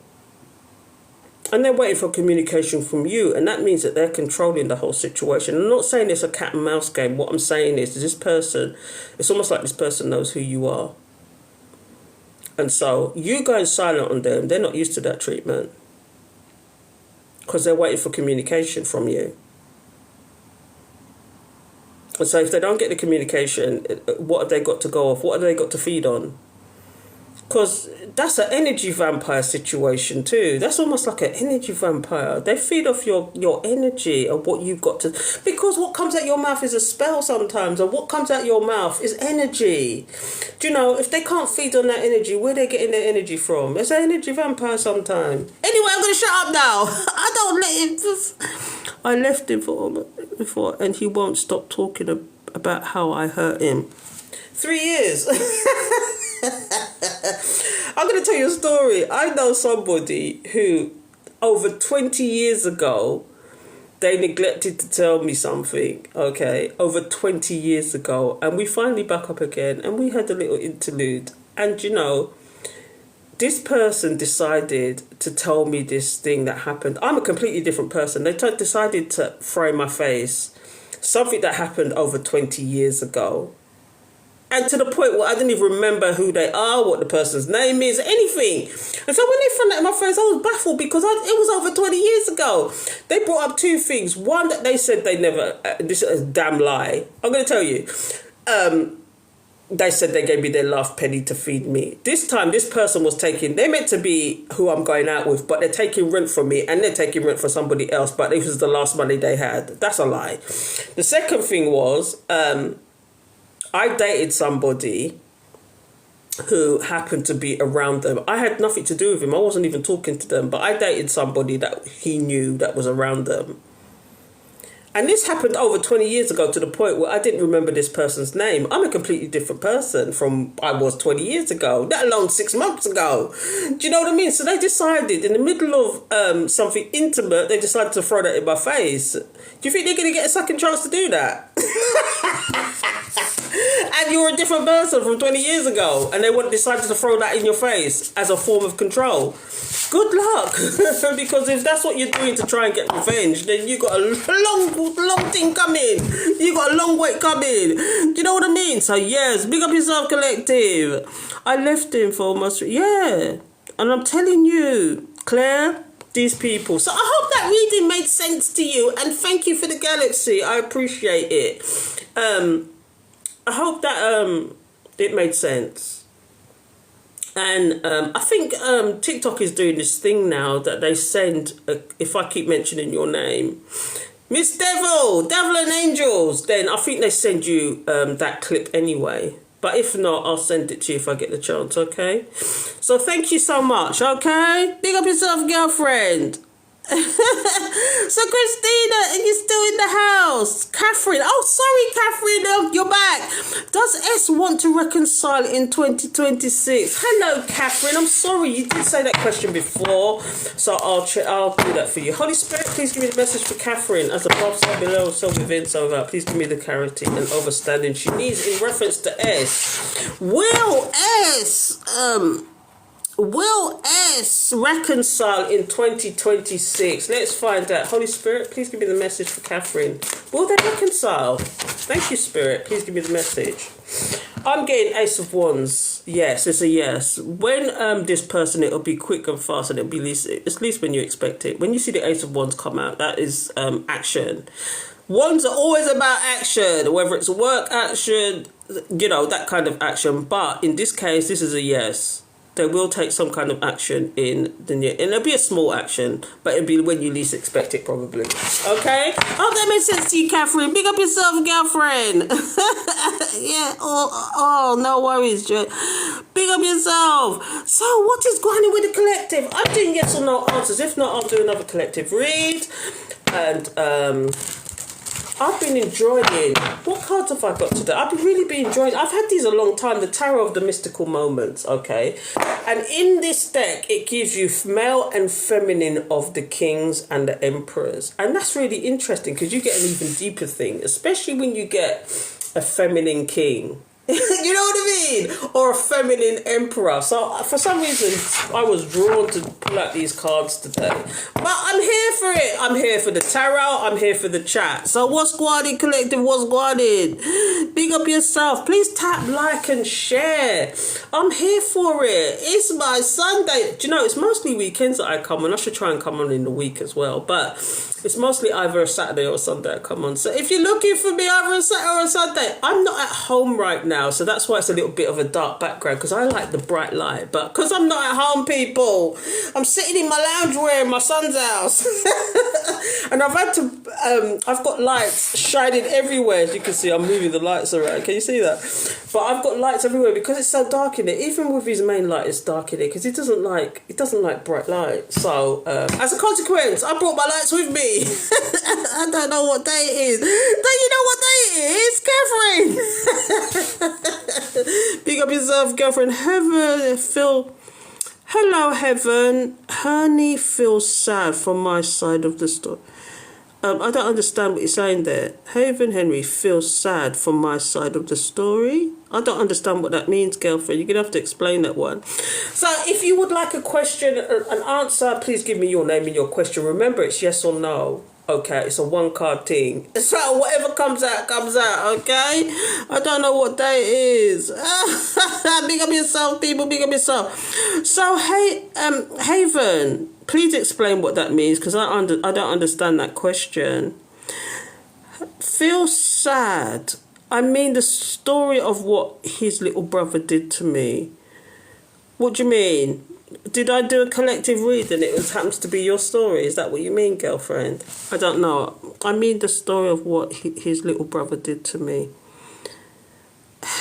And they're waiting for communication from you, and that means that they're controlling the whole situation. I'm not saying it's a cat and mouse game. What I'm saying is this person, it's almost like this person knows who you are. And so you going silent on them, they're not used to that treatment because they're waiting for communication from you. And so if they don't get the communication, what have they got to go off? What have they got to feed on? Because that's an energy vampire situation too. That's almost like an energy vampire. They feed off your energy and what you've got to... Because what comes out your mouth is a spell sometimes, and what comes out your mouth is energy. Do you know, if they can't feed on that energy, where are they getting their energy from? It's an energy vampire sometimes. Anyway, I'm going to shut up now. I don't let him... I left him before, and he won't stop talking about how I hurt him. 3 years. I'm going to tell you a story. I know somebody who, over 20 years ago, they neglected to tell me something, okay, over 20 years ago. And we finally back up again, and we had a little interlude. And, you know, this person decided to tell me this thing that happened. I'm a completely different person. They decided to throw in my face something that happened over 20 years ago. And to the point where I didn't even remember who they are, what the person's name is, anything. And so when they found that in my face, I was baffled because it was over 20 years ago. They brought up two things. One, that they said they never, this is a damn lie. I'm going to tell you. They said they gave me their last penny to feed me. This time, this person was taking, they're meant to be who I'm going out with, but they're taking rent from me and they're taking rent for somebody else, but this was the last money they had. That's a lie. The second thing was, I dated somebody who happened to be around them. I had nothing to do with him. I wasn't even talking to them, but I dated somebody that he knew that was around them. And this happened over 20 years ago to the point where I didn't remember this person's name. I'm a completely different person from I was 20 years ago, let alone 6 months ago. Do you know what I mean? So they decided in the middle of something intimate, they decided to throw that in my face. Do you think they're going to get a second chance to do that? And you're a different person from 20 years ago, and they decided to throw that in your face as a form of control. Good luck. Because if that's what you're doing to try and get revenge, then you got a long thing coming. You got a long wait coming. Do you know what I mean? So yes, big up yourself, collective. I left him for almost, yeah. And I'm telling you, Claire, these people. So I hope that reading made sense to you, and thank you for the galaxy. I appreciate it. I hope that it made sense. And I think TikTok is doing this thing now that they send, if I keep mentioning your name, Miss Devil and Angels, then I think they send you that clip anyway. But if not, I'll send it to you if I get the chance, okay? So thank you so much, okay? Big up yourself, girlfriend. So Christina, and you're still in the house. Catharine, oh sorry Catharine, you're back. Does S want to reconcile in 2026? Hello Catharine, I'm sorry you did say that question before, so I'll do that for you. Holy Spirit, please give me the message for Catharine, as above, so below, so within, so without. Please give me the clarity and understanding she needs in reference to S. Will S Will S reconcile in 2026? Let's find out. Holy Spirit, please give me the message for Catharine. Will they reconcile? Thank you, Spirit. Please give me the message. I'm getting Ace of Wands. Yes, it's a yes. When this person, it'll be quick and fast, and it'll be at least when you expect it. When you see the Ace of Wands come out, that is action. Wands are always about action, whether it's work action, you know, that kind of action. But in this case, this is a yes. They will take some kind of action in the near, and it'll be a small action, but it'll be when you least expect it, probably. Okay? Oh, that makes sense to you, Catharine. Big up yourself, girlfriend. Yeah. Oh, no worries, Joe. Big up yourself. So, what is going on with the collective? I'm doing yes or no answers. If not, I'll do another collective read. And I've been enjoying. What cards have I got today? I've really been enjoying. I've had these a long time. The Tarot of the Mystical Moments, okay? And in this deck, it gives you male and feminine of the kings and the emperors. And that's really interesting because you get an even deeper thing, especially when you get a feminine king. You know what I mean? Or a feminine emperor. So for some reason, I was drawn to pull out these cards today. But I'm here for it. I'm here for the tarot. I'm here for the chat. So what's going on, collective? What's going on? Big up yourself. Please tap, like, and share. I'm here for it. It's my Sunday. Do you know, it's mostly weekends that I come on. I should try and come on in the week as well. But it's mostly either a Saturday or a Sunday I come on. So if you're looking for me either a Saturday or a Sunday, I'm not at home right now. So that's why it's a little bit of a dark background, because I like the bright light. But because I'm not at home, people, I'm sitting in my loungewear in my son's house. And I've had to, I've got lights shining everywhere. As you can see, I'm moving the lights around. Can you see that? But I've got lights everywhere because it's so dark in it. Even with his main light, it's dark in it because it doesn't like bright light. So as a consequence, I brought my lights with me. I don't know what day it is. Don't you know what day it is, Catharine? Big up yourself, girlfriend. Heaven, hello, Heaven. Honey feels sad from my side of the story. I don't understand what you're saying there. Haven Henry feels sad from my side of the story. I don't understand what that means, girlfriend. You're going to have to explain that one. So if you would like a question, an answer, please give me your name and your question. Remember, it's yes or no. Okay, it's a one card thing. So whatever comes out, okay? I don't know what day it is. Big up yourself, people, big up yourself. So, hey, Haven, please explain what that means, because I don't understand that question. Feel sad. I mean the story of what his little brother did to me. What do you mean? Did I do a collective read and it happens to be your story? Is that what you mean, girlfriend? I don't know. I mean the story of what his little brother did to me.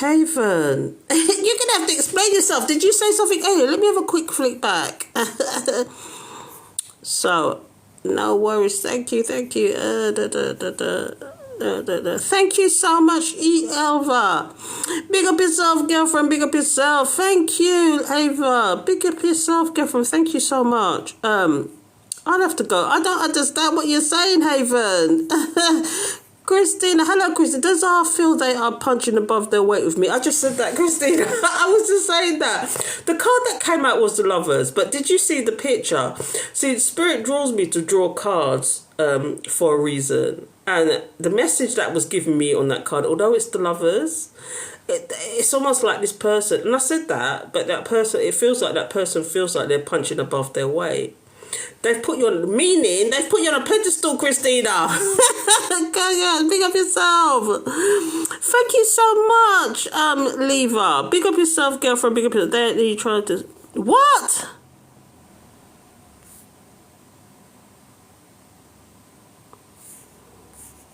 Haven, you're going to have to explain yourself. Did you say something earlier? Let me have a quick flick back. So, no worries. Thank you. Thank you so much, Elva. Big up yourself, girlfriend. Big up yourself. Thank you, Ava. Big up yourself, girlfriend. Thank you so much. I'll have to go. I don't understand what you're saying, Haven. Christina, hello, Christina. Does I feel they are punching above their weight with me? I just said that, Christina. I was just saying that. The card that came out was the Lovers, but did you see the picture? See, Spirit draws me to draw cards for a reason. And the message that was given me on that card, although it's the Lovers, it's almost like this person, and I said that, but that person, it feels like that person feels like they're punching above their weight. They've put you on, meaning they've put you on a pedestal, Christina. Big up yourself. Thank you so much, Leva. Big up yourself, girlfriend. Big up yourself. There you trying to, what?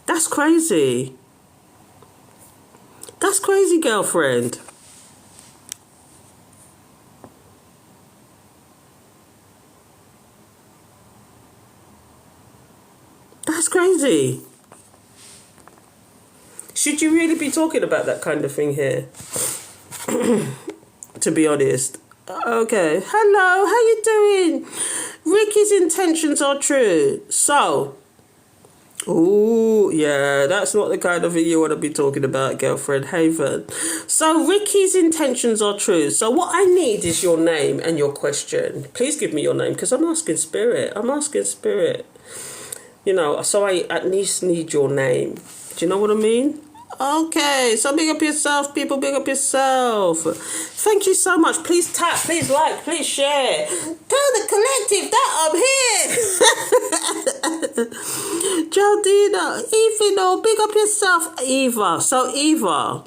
That's crazy. That's crazy, girlfriend. That's crazy. Should you really be talking about that kind of thing here? To be honest. Okay. Hello, how you doing? Ricky's intentions are true. So, Oh, yeah, that's not the kind of thing you want to be talking about, girlfriend Haven. So, Ricky's intentions are true. So, what I need is your name and your question. Please give me your name because I'm asking spirit. I'm asking spirit. You know, so I at least need your name. Do you know what I mean? Okay, so big up yourself, people, big up yourself. Thank you so much. Please tap, please like, please share. Tell the collective that I'm here. Jaldina, Evino, big up yourself, Eva. So, Eva,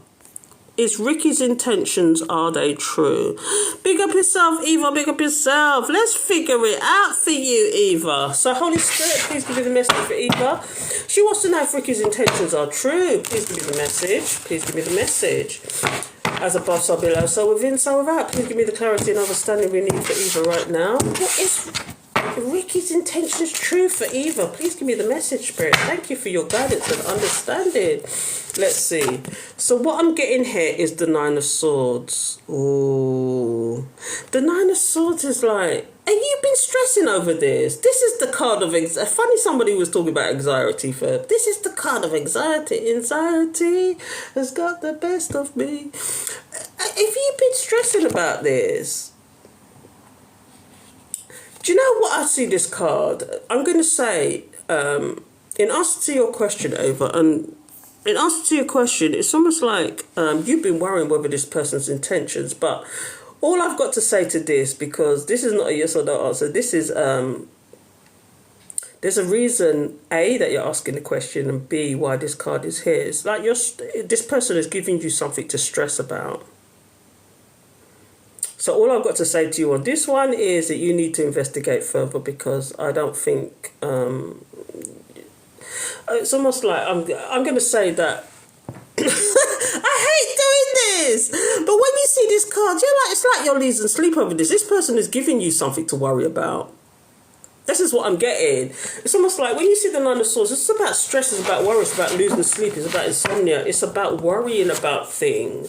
is Ricky's intentions, are they true? Big up yourself, Eva, big up yourself. Let's figure it out for you, Eva. So, Holy Spirit, please give me the message for Eva. She wants to know if Ricky's intentions are true. Please give me the message. Please give me the message. As above, so below, so within, so without. Please give me the clarity and understanding we need for Eva right now. What is Ricky's intentions true for Eva? Please give me the message, Spirit. Thank you for your guidance and understanding. Let's see. So what I'm getting here is the Nine of Swords. Ooh. The Nine of Swords is like, have you been stressing over this? This is the card of anxiety. Funny somebody was talking about anxiety first. This is the card of anxiety. Anxiety has got the best of me. Have you been stressing about this? Do you know what I see this card? I'm going to say, in answer to your question, Ava, and in answer to your question, it's almost like you've been worrying whether this person's intentions, but all I've got to say to this, because this is not a yes or no answer, this is, there's a reason, A, that you're asking the question, and B, why this card is here. It's like this person is giving you something to stress about. So all I've got to say to you on this one is that you need to investigate further, because I don't think it's almost like I'm going to say that I hate doing this, but when you see this card, it's like you're losing sleep over this. This person is giving you something to worry about. This is what I'm getting. It's almost like when you see the Nine of Swords, it's about stress, it's about worry, it's about losing sleep, it's about insomnia, it's about worrying about things.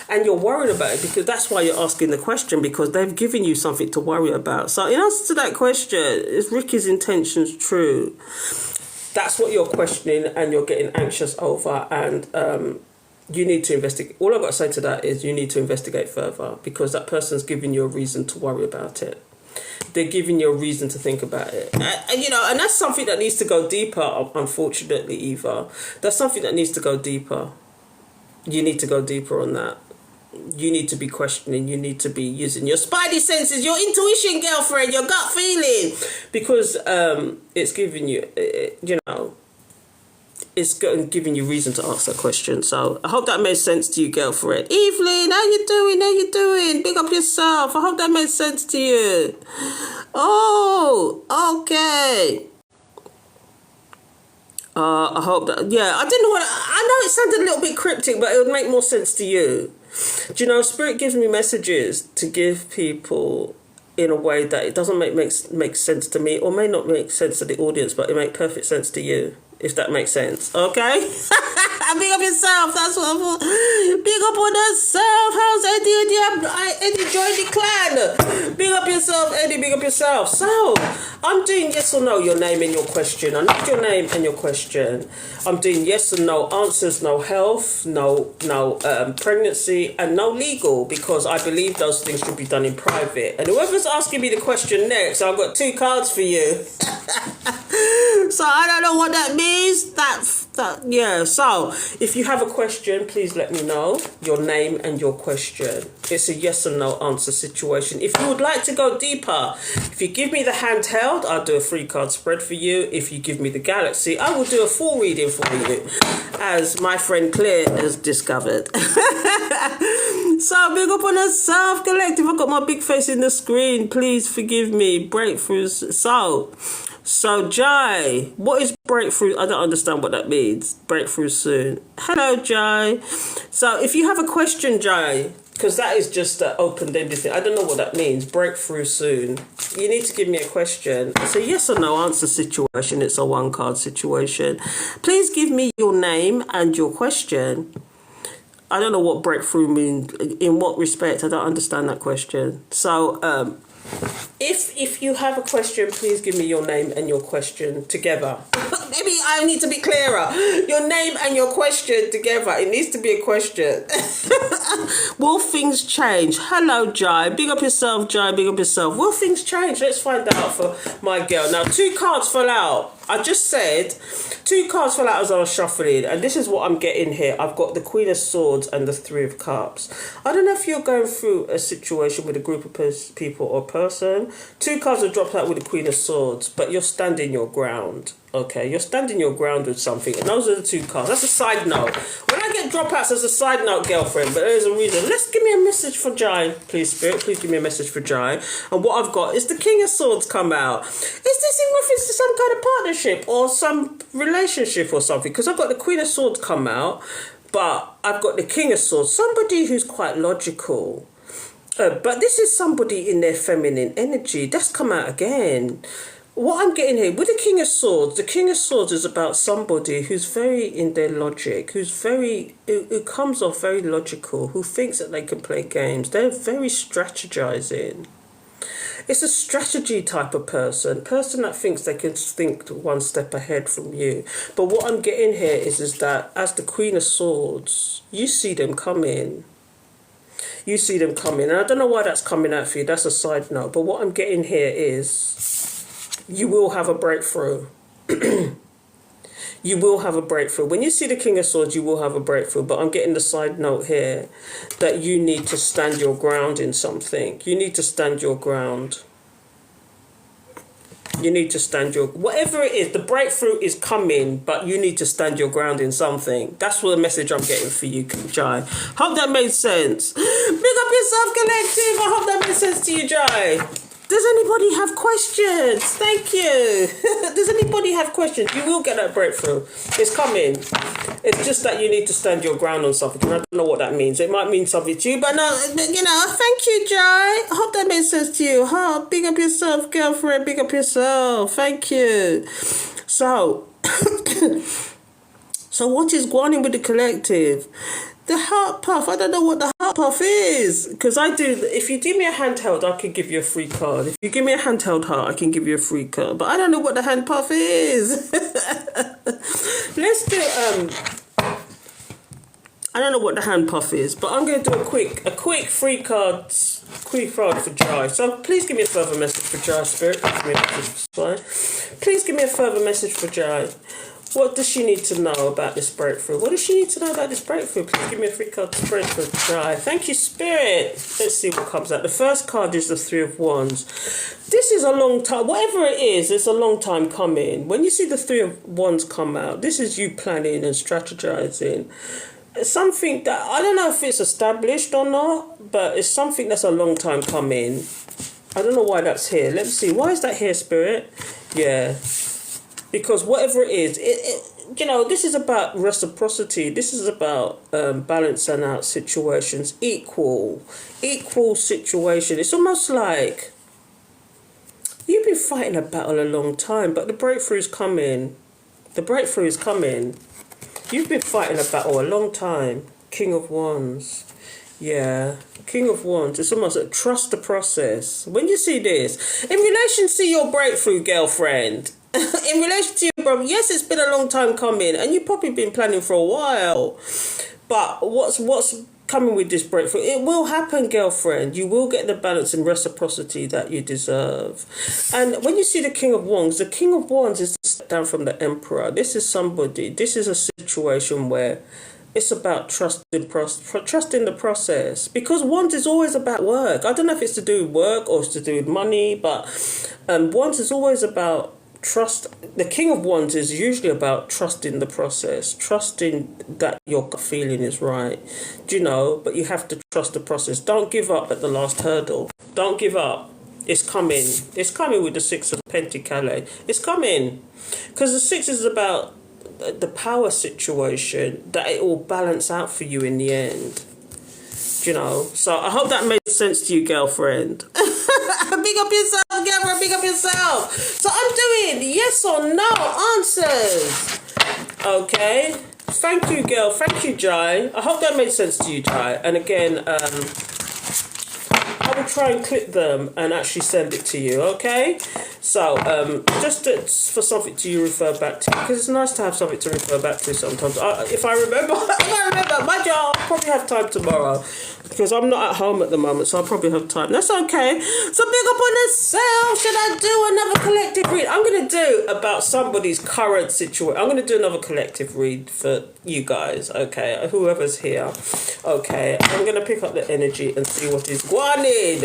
And you're worried about it because that's why you're asking the question, because they've given you something to worry about. So in answer to that question, is Ricky's intentions true? That's what you're questioning and you're getting anxious over, and you need to investigate. All I've got to say to that is you need to investigate further, because that person's giving you a reason to worry about it. They're giving you a reason to think about it. And that's something that needs to go deeper, unfortunately, Eva. That's something that needs to go deeper. You need to go deeper on that. You need to be questioning. You need to be using your spidey senses, your intuition, girlfriend, your gut feeling. Because it's giving you, it's giving you reason to ask that question. So I hope that made sense to you, girlfriend. Evelyn, how you doing? How you doing? Big up yourself. I hope that made sense to you. Oh, okay. I hope that, yeah, I didn't want to, I know it sounded a little bit cryptic, but it would make more sense to you. Do you know, Spirit gives me messages to give people in a way that it doesn't make sense to me, or may not make sense to the audience, but it makes perfect sense to you, if that makes sense. Okay? Big up yourself. That's what I thought. Big up on yourself. How's Eddie? Eddie joined the clan. Big up yourself, Eddie. Big up yourself. So, I'm doing yes or no, your name and your question. I need your name and your question. I'm doing yes and no answers, no health, no pregnancy, and no legal, because I believe those things should be done in private. And whoever's asking me the question next, I've got 2 cards for you. So I don't know what that means. Yeah. So if you have a question, please let me know your name and your question. It's a yes or no answer situation. If you would like to go deeper, if you give me the handheld, I'll do a 3-card spread for you. If you give me the galaxy, I will do a full reading for you, as my friend Clair has discovered. So big up on herself, collective. I've got my big face in the screen. Please forgive me. Breakthroughs. So Jai, what is breakthrough? I don't understand what that means. Breakthrough soon. Hello, Jai. So if you have a question, Jai, because that is just an open-ended thing. I don't know what that means. Breakthrough soon. You need to give me a question. It's a yes or no answer situation. It's a 1-card situation. Please give me your name and your question. I don't know what breakthrough means. In what respect? I don't understand that question. So, If you have a question, please give me your name and your question together. Maybe I need to be clearer. Your name and your question together. It needs to be a question. Will things change? Hello, Jai. Big up yourself, Jai. Big up yourself. Will things change? Let's find out for my girl. Now, 2 cards fell out. I just said 2 cards fell out as I was shuffling, and this is what I'm getting here. I've got the Queen of Swords and the 3 of Cups. I don't know if you're going through a situation with a group of people or person. 2 cards have dropped out with the Queen of Swords, but you're standing your ground. Okay, you're standing your ground with something, and those are the 2 cards. That's a side note. When I get dropouts, as a side note, girlfriend, but there's a reason. Let's give me a message for Jai, please, Spirit. Please give me a message for Jai. And what I've got is the King of Swords come out. Is this in reference to some kind of partnership or some relationship or something? Because I've got the Queen of Swords come out, but I've got the King of Swords. Somebody who's quite logical. But this is somebody in their feminine energy. That's come out again. What I'm getting here with the King of Swords is about somebody who's very in their logic, who comes off very logical, who thinks that they can play games. They're very strategizing. It's a strategy type of person that thinks they can think 1 step ahead from you. But what I'm getting here is that as the Queen of Swords, you see them coming. You see them coming. And I don't know why that's coming out for you. That's a side note. But what I'm getting here is you will have a breakthrough. You will have a breakthrough. When you see the King of Swords, you will have a breakthrough. But I'm getting the side note here that you need to stand your ground in something. You need to stand your ground. You need to stand your... Whatever it is, the breakthrough is coming, but you need to stand your ground in something. That's what the message I'm getting for you, Jai. Hope that made sense. Big up yourself, collective. I hope that made sense to you, Jai. Does anybody have questions? Thank you. Does anybody have questions? You will get that breakthrough. It's coming. It's just that you need to stand your ground on something. And I don't know what that means. It might mean something to you, but no, you know, thank you, Jai. I hope that made sense to you. Huh? Big up yourself, girlfriend. Big up yourself. Thank you. So, so what is going on with the collective? The heart puff. I don't know what the heart puff is. Because I do. If you give me a handheld, I can give you a free card. If you give me a handheld heart, I can give you a free card. But I don't know what the hand puff is. Let's do. I don't know what the hand puff is, but I'm going to do a quick free card for Jai. So please give me a further message for Jai, Spirit. Give me a message for Jai. Please give me a further message for Jai. What does she need to know about this breakthrough? What does she need to know about this breakthrough? Please give me a free card to breakthrough. Jai. Thank you, Spirit. Let's see what comes out. The first card is the 3 of Wands. This is a long time. Whatever it is, it's a long time coming. When you see the 3 of Wands come out, this is you planning and strategizing. It's something that, I don't know if it's established or not, but it's something that's a long time coming. I don't know why that's here. Let's see. Why is that here, Spirit? Yeah. Because whatever it is, you know, this is about reciprocity. This is about balancing out situations. Equal situation. It's almost like you've been fighting a battle a long time, but the breakthrough is coming. The breakthrough is coming. You've been fighting a battle a long time. King of Wands. Yeah, King of Wands. It's almost like trust the process. When you see this, in relation to your breakthrough, girlfriend, in relation to your brother, yes, it's been a long time coming, and you've probably been planning for a while. But what's coming with this breakthrough? It will happen, girlfriend. You will get the balance and reciprocity that you deserve. And when you see the King of Wands is the step down from the Emperor. This is a situation where it's about trusting the process. Because Wands is always about work. I don't know if it's to do with work or it's to do with money, but Wands is always about trust. The King of Wands is usually about trusting the process, trusting that your gut feeling is right. Do you know? But you have to trust the process. Don't give up at the last hurdle. Don't give up. It's coming. It's coming with the 6 of Pentacles. It's coming. Because the 6 is about the power situation, that it will balance out for you in the end. Do you know? So I hope that made sense to you, girlfriend. Big up yourself, girlfriend. Big up yourself. So I'm doing yes or no answers. Okay. Thank you, girl. Thank you, Jai. I hope that made sense to you, Jai. And again, I will try and clip them and actually send it to you, okay? So, just for something to refer back to, because it's nice to have something to refer back to sometimes. If I remember, my job, I'll probably have time tomorrow, because I'm not at home at the moment, so I'll probably have time. That's okay. So big up on the sale. Should I do another collective read? I'm going to do about somebody's current situation. I'm going to do another collective read for you guys, okay? Whoever's here, okay? I'm going to pick up the energy and see what is wanted.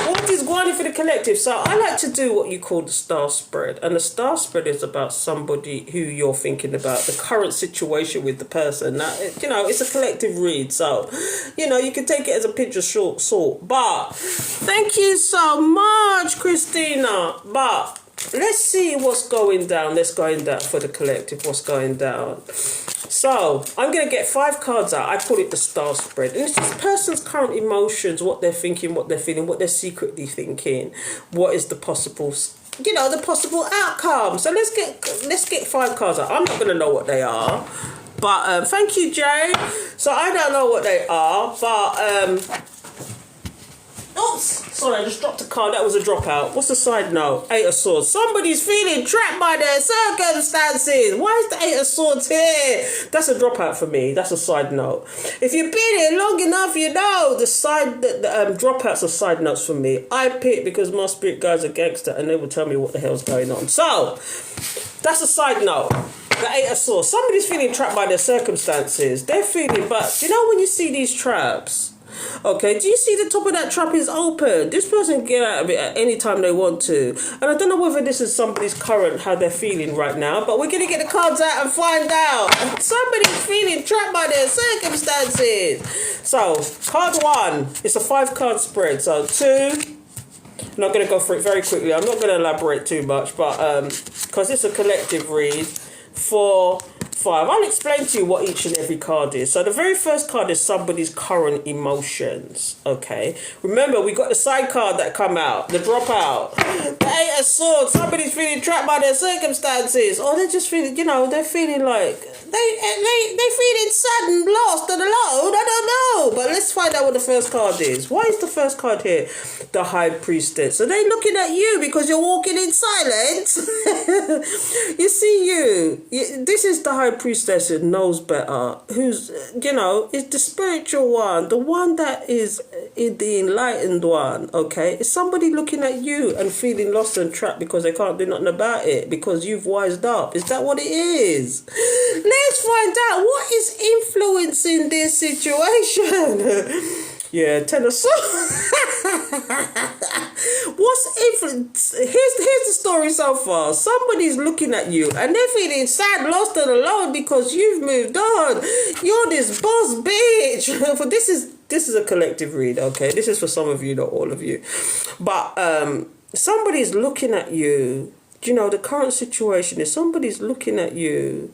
What is wanted for the collective? So I like to do what you call the star spread. And the star spread is about somebody who you're thinking about, the current situation with the person. Now, you know, it's a collective read, so, you know, you can take it as a pinch of salt. But thank you so much, Christina. But let's see what's going down. Let's going down for the collective. What's going down? So I'm going to get 5 cards out. I call it the star spread. And it's this person's current emotions, what they're thinking, what they're feeling, what they're secretly thinking. What is the possible, you know, the possible outcome. So let's get 5 cards out. I'm not going to know what they are. But thank you, Jay. So I don't know what they are. But oops. Sorry, I just dropped a card. That was a dropout. What's the side note? 8 of Swords. Somebody's feeling trapped by their circumstances. Why is the 8 of Swords here? That's a dropout for me. That's a side note. If you've been here long enough, you know the dropouts are side notes for me. I pick because my spirit guides are gangster and they will tell me what the hell's going on. So, that's a side note. The 8 of Swords. Somebody's feeling trapped by their circumstances. They're feeling, but you know when you see these traps? Okay, do you see the top of that trap is open? This person can get out of it at any time they want to. And I don't know whether this is somebody's current, how they're feeling right now, but we're going to get the cards out and find out. Somebody's feeling trapped by their circumstances. So, card 1, it's a 5-card spread. So, 2, I'm not going to go through it very quickly. I'm not going to elaborate too much, but because it's a collective read. 4, 5. I'll explain to you what each and every card is. So the very first card is somebody's current emotions. Okay. Remember, we got the side card that come out, the dropout. The 8 of Swords. Somebody's feeling trapped by their circumstances, or they're just feeling, you know, they're feeling like they feeling sad and lost and alone. I don't know. But let's find out what the first card is. Why is the first card here? The High Priestess. Are they looking at you because you're walking in silence? You see you. This is the High Priestess who knows better, who's, you know, is the spiritual one, the one that is the enlightened one, okay? It's somebody looking at you and feeling lost and trapped because they can't do nothing about it, because you've wised up. Is that what it is? Let's find out what is influencing this situation. Yeah, 10 of Swords. What's influence? Here's the story so far. Somebody's looking at you and they're feeling sad, lost and alone because you've moved on. You're this boss bitch. For this is a collective read, okay? This is for some of you, not all of you. But somebody's looking at you. You know, the current situation is somebody's looking at you.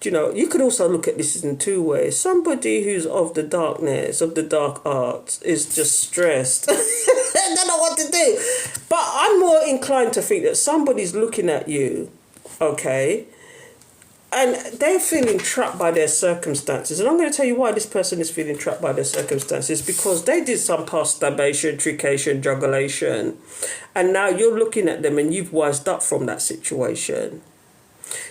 You know, you could also look at this in 2 ways. Somebody who's of the darkness, of the dark arts, is just stressed. They don't know what to do. But I'm more inclined to think that somebody's looking at you, okay, and they're feeling trapped by their circumstances. And I'm going to tell you why this person is feeling trapped by their circumstances. Because they did some past stabation, trication, jugulation. And now you're looking at them and you've wised up from that situation.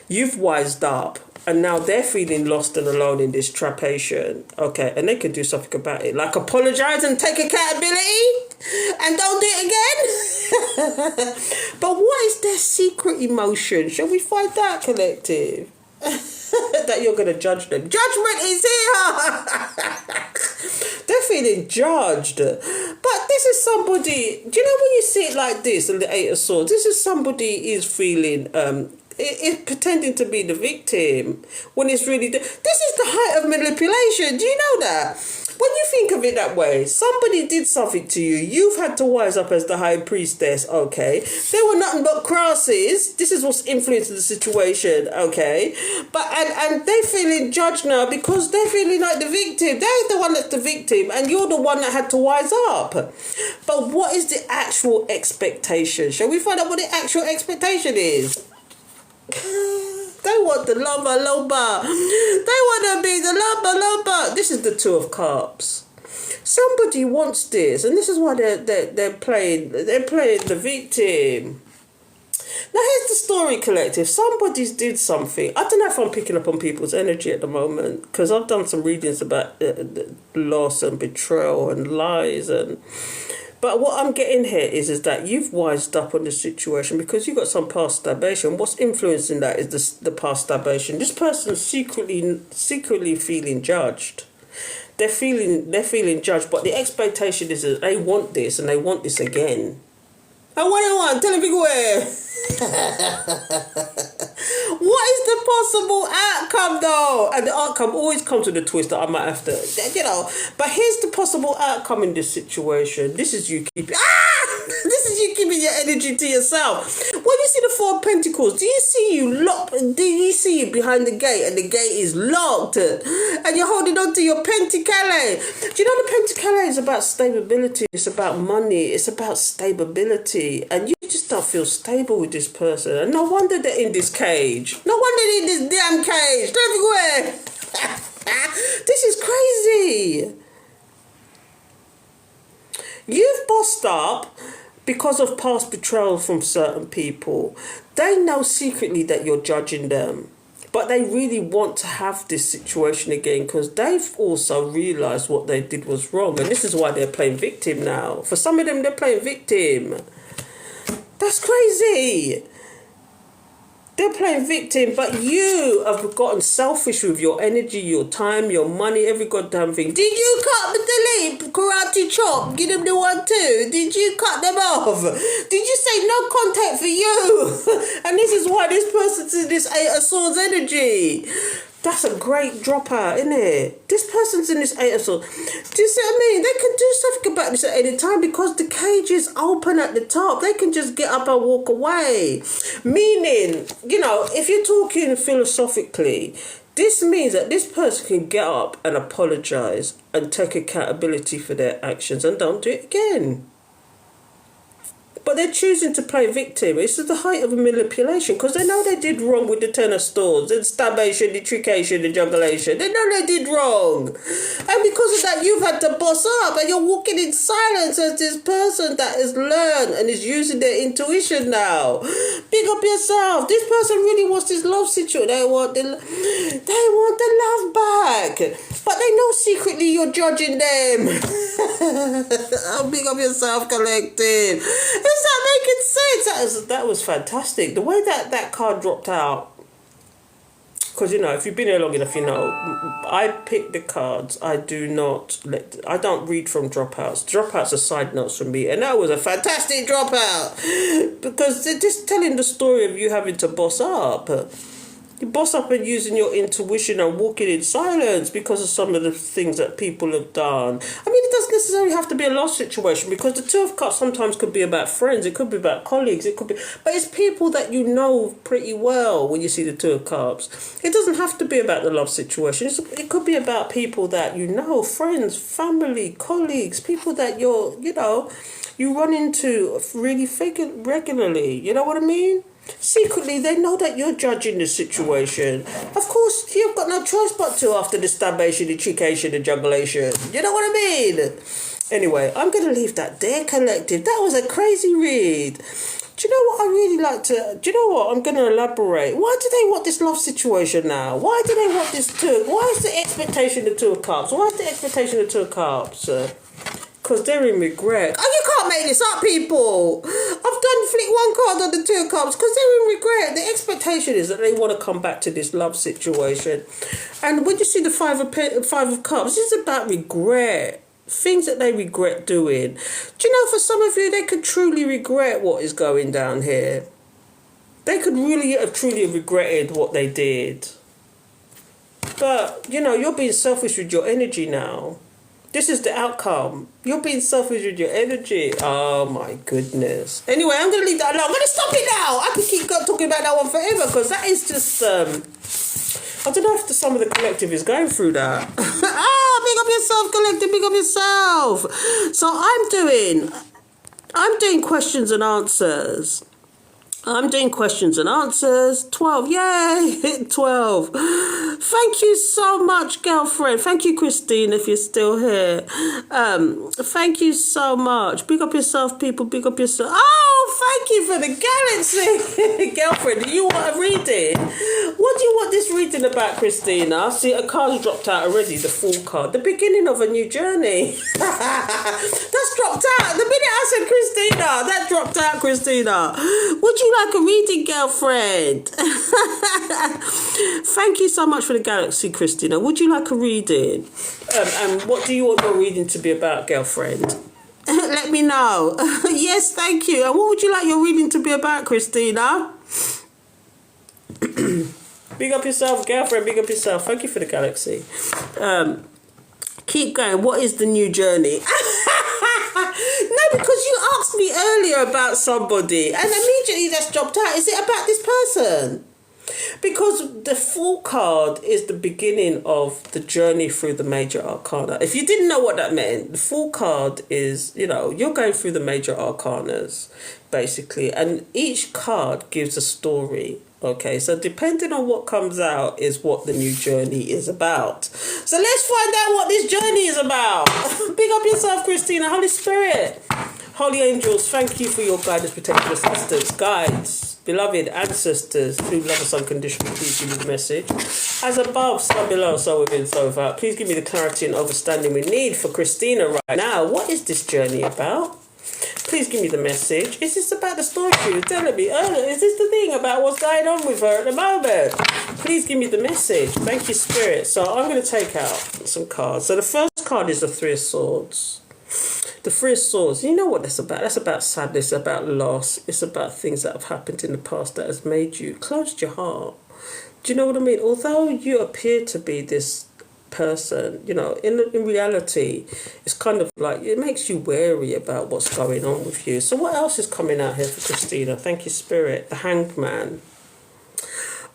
You've wised up. And now they're feeling lost and alone in this trapation. Okay, and they can do something about it. Like apologise and take accountability. And don't do it again. But what is their secret emotion? Shall we find out, collective? That you're going to judge them. Judgment is here. They're feeling judged. But this is somebody, do you know when you see it like this, in the 8 of Swords, this is somebody is feeling it's pretending to be the victim when it's really this is the height of manipulation. Do you know that? When you think of it that way, somebody did something to you, you've had to wise up as the High Priestess, okay? They were nothing but crosses. This is what's influencing the situation, okay? But and they're feeling judged now because they're feeling like the victim. They're the one that's the victim and you're the one that had to wise up. But what is the actual expectation? Shall we find out what the actual expectation is? They want the loba. They want to be the loba. This is the 2 of Cups. Somebody wants this, and this is why they're playing the victim. Now here's the story, collective. Somebody's did something. I don't know if I'm picking up on people's energy at the moment, because I've done some readings about loss and betrayal and lies, but what I'm getting here is that you've wised up on the situation because you've got some past starvation. What's influencing that is the past starvation. This person's secretly feeling judged. They're feeling judged, but the expectation is that they want this and they want this again. And what do you want? Tell me where. What is the possible outcome though? And the outcome always comes with a twist that I might have to, But here's the possible outcome in this situation. This is you keeping your energy to yourself. When you see the Four of Pentacles, do you see you behind the gate and the gate is locked and you're holding on to your Pentacale? Do you know the Pentacale is about stability? It's about money. It's about stability. And you just don't feel stable with this person. And no wonder they're in this cage. No wonder they're in this damn cage. Everywhere. This is crazy. You've bossed up because of past betrayal from certain people. They know secretly that you're judging them, but they really want to have this situation again because they've also realised what they did was wrong, and this is why they're playing victim now. For some of them, they're playing victim. That's crazy. They're playing victim, but you have gotten selfish with your energy, your time, your money, every goddamn thing. Did you cut the delete, karate chop, give them the 1-2? Did you cut them off? Did you say no contact for you? And this is why this person's in this Eight of Swords energy. That's a great dropout, isn't it? This person's in this Eight of Swords. Do you see what I mean? They can do something about this at any time because the cage is open at the top. They can just get up and walk away. Meaning, if you're talking philosophically, this means that this person can get up and apologise and take accountability for their actions and don't do it again. But they're choosing to play victim. This is the height of manipulation because they know they did wrong with the Ten of Swords, the stabbation, the trickation, the jugulation. They know they did wrong. And because of that, you've had to boss up and you're walking in silence as this person that has learned and is using their intuition now. Big up yourself. This person really wants this love situation. They want the love back. But they know secretly you're judging them. Oh, big up yourself, collective. Is that making sense? That was fantastic. The way that card dropped out. Because, if you've been here long enough, I pick the cards. I don't read from dropouts. Dropouts are side notes from me. And that was a fantastic dropout. Because they're just telling the story of you having to boss up. You boss up and using your intuition and walking in silence because of some of the things that people have done. I mean, it doesn't necessarily have to be a love situation because the Two of Cups sometimes could be about friends. It could be about colleagues. But it's people that you know pretty well when you see the Two of Cups. It doesn't have to be about the love situation. It could be about people that you know, friends, family, colleagues, people that you run into really regularly. You know what I mean? Secretly, they know that you're judging the situation. Of course, you've got no choice but to after the stabbation, the trickation, the jugulation. You know what I mean? Anyway, I'm going to leave that there, collective. That was a crazy read. Do you know what I really like to... Do you know what? I'm going to elaborate. Why do they want this love situation now? Why do they want this too? Why is the expectation the Two of Cups? Why is the expectation the Two of Cups? Because they're in regret. Oh, you can't make this up, people. I've done flick one card on the Two of Cups because they're in regret. The expectation is that they want to come back to this love situation. And when you see the Five of Cups, this is about regret. Things that they regret doing. Do you know, for some of you, they could truly regret what is going down here. They could really have truly regretted what they did. But, you're being selfish with your energy now. This is the outcome. You're being selfish with your energy. Oh my goodness. Anyway, I'm going to leave that alone. I'm going to stop it now. I could keep talking about that one forever because that is just... I don't know if some of the collective is going through that. Big up yourself, collective. Big up yourself. So I'm doing questions and answers. I'm doing questions and answers. 12. Yay! 12. Thank you so much, girlfriend. Thank you, Christine, if you're still here. Thank you so much. Big up yourself, people. Big up yourself. Oh, thank you for the galaxy. Girlfriend, do you want a reading? What do you want this reading about, Christina? See, a card's dropped out already, the Fool card. The beginning of a new journey. That's dropped out. The minute I said Christina, that dropped out, Christina. Would you like a reading, girlfriend? Thank you so much for the galaxy, Christina. Would you like a reading? And what do you want your reading to be about, girlfriend? Let me know. Yes, thank you. And what would you like your reading to be about, Christina? Big up yourself, girlfriend. Big up yourself. Thank you for the galaxy. Keep going. What is the new journey? No, because you asked me earlier about somebody and immediately that's dropped out. Is it about this person? Because the Fool card is the beginning of the journey through the major arcana. If you didn't know what that meant, the Fool card is, you're going through the major arcanas, basically. And each card gives a story. Okay, so depending on what comes out is what the new journey is about. So let's find out what this journey is about. Big up yourself, Christina. Holy Spirit. Holy angels, thank you for your guidance, protection, assistance, guides, beloved ancestors who love us unconditionally. Please give me the message. As above, so below, so within, so without. Please give me the clarity and understanding we need for Christina right now. What is this journey about? Please give me the message. Is this about the story she was telling me earlier? Is this the thing about what's going on with her at the moment? Please give me the message. Thank you, Spirit. So I'm going to take out some cards. So the first card is the Three of Swords. The Three of Swords, you know what that's about. That's about sadness, about loss. It's about things that have happened in the past that has made you, closed your heart. Do you know what I mean? Although you appear to be this person, in reality, it's kind of like, it makes you wary about what's going on with you. So what else is coming out here for Christina? Thank you, Spirit. The Hanged Man.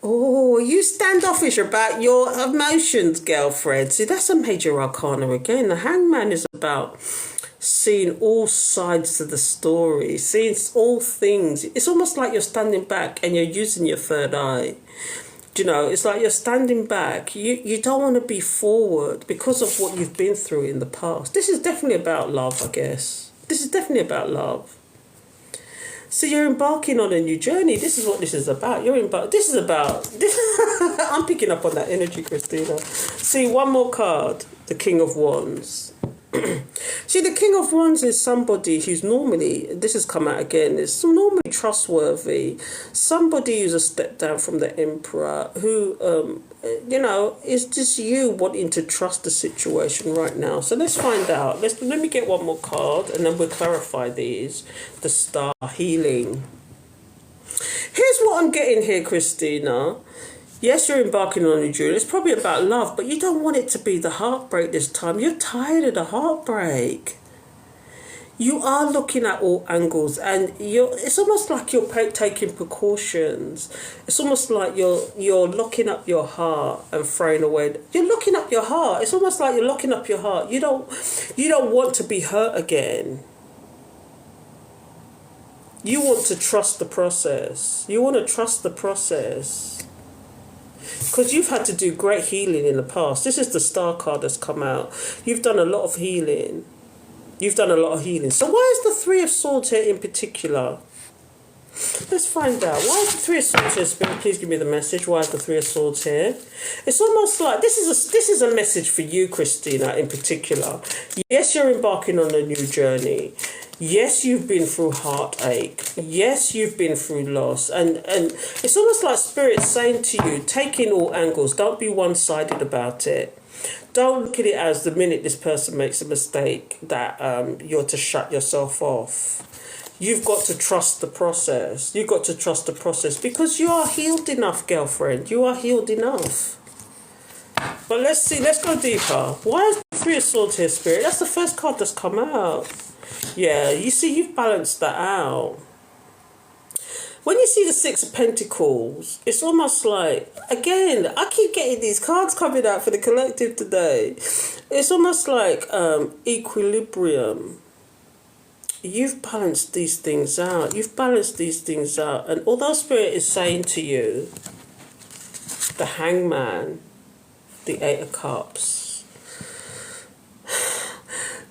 Oh, you standoffish about your emotions, girlfriend. See, that's a major arcana again. The Hanged Man is about seeing all sides of the story, seeing all things. It's almost like you're standing back and you're using your third eye. It's like you're standing back. You don't want to be forward because of what you've been through in the past. This is definitely about love, I guess. This is definitely about love. So you're embarking on a new journey. This is what this is about. I'm picking up on that energy, Christina. See, one more card. The King of Wands. See, the King of Wands is somebody who's normally, this has come out again, is normally trustworthy. Somebody who's a step down from the Emperor who, is just you wanting to trust the situation right now. So let's find out. Let me get one more card and then we'll clarify these. The Star, Healing. Here's what I'm getting here, Christina. Yes, you're embarking on a journey. It's probably about love, but you don't want it to be the heartbreak this time. You're tired of the heartbreak. You are looking at all angles, and it's almost like you're taking precautions. It's almost like you're locking up your heart and throwing away. You're locking up your heart. It's almost like you're locking up your heart. You don't want to be hurt again. You want to trust the process. You want to trust the process. Because you've had to do great healing in the past. This is the Star card that's come out. You've done a lot of healing. So why is the Three of Swords here in particular? Let's find out. Why is the Three of Swords here, Spirit? Please give me the message. Why is the Three of Swords here? It's almost like this is a message for you, Christina, in particular. Yes, you're embarking on a new journey. Yes, you've been through heartache. Yes, you've been through loss. And it's almost like Spirit saying to you, take in all angles. Don't be one-sided about it. Don't look at it as the minute this person makes a mistake that you're to shut yourself off. You've got to trust the process. You've got to trust the process because you are healed enough, girlfriend. You are healed enough. But let's see. Let's go deeper. Why is the Three of Swords here, Spirit? That's the first card that's come out. Yeah, you see, you've balanced that out. When you see the Six of Pentacles, it's almost like, again, I keep getting these cards coming out for the collective today. It's almost like equilibrium. you've balanced these things out. You've balanced these things out. And although Spirit is saying to you, the Hangman, the Eight of Cups,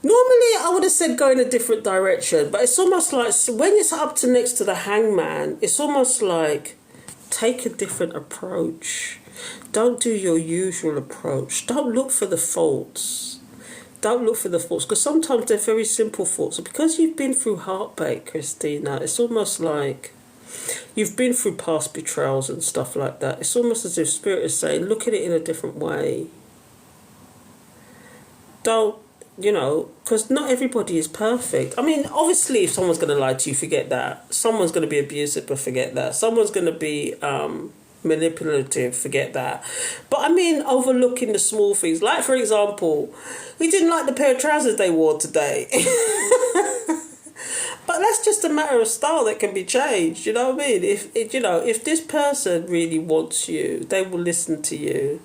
normally I would have said go in a different direction, but it's almost like when it's up to next to the Hangman, it's almost like take a different approach. Don't do your usual approach. Don't look for the faults. Don't look for the faults, because sometimes they're very simple faults. Because you've been through heartbreak, Christina, it's almost like you've been through past betrayals and stuff like that. It's almost as if Spirit is saying, look at it in a different way. Don't, because not everybody is perfect. I mean, obviously, if someone's going to lie to you, forget that. Someone's going to be abusive, but forget that. Someone's going to be manipulative, forget that. But I mean, overlooking the small things. Like, for example, he didn't like the pair of trousers they wore today. But that's just a matter of style that can be changed. You know what I mean? If this person really wants you, they will listen to you.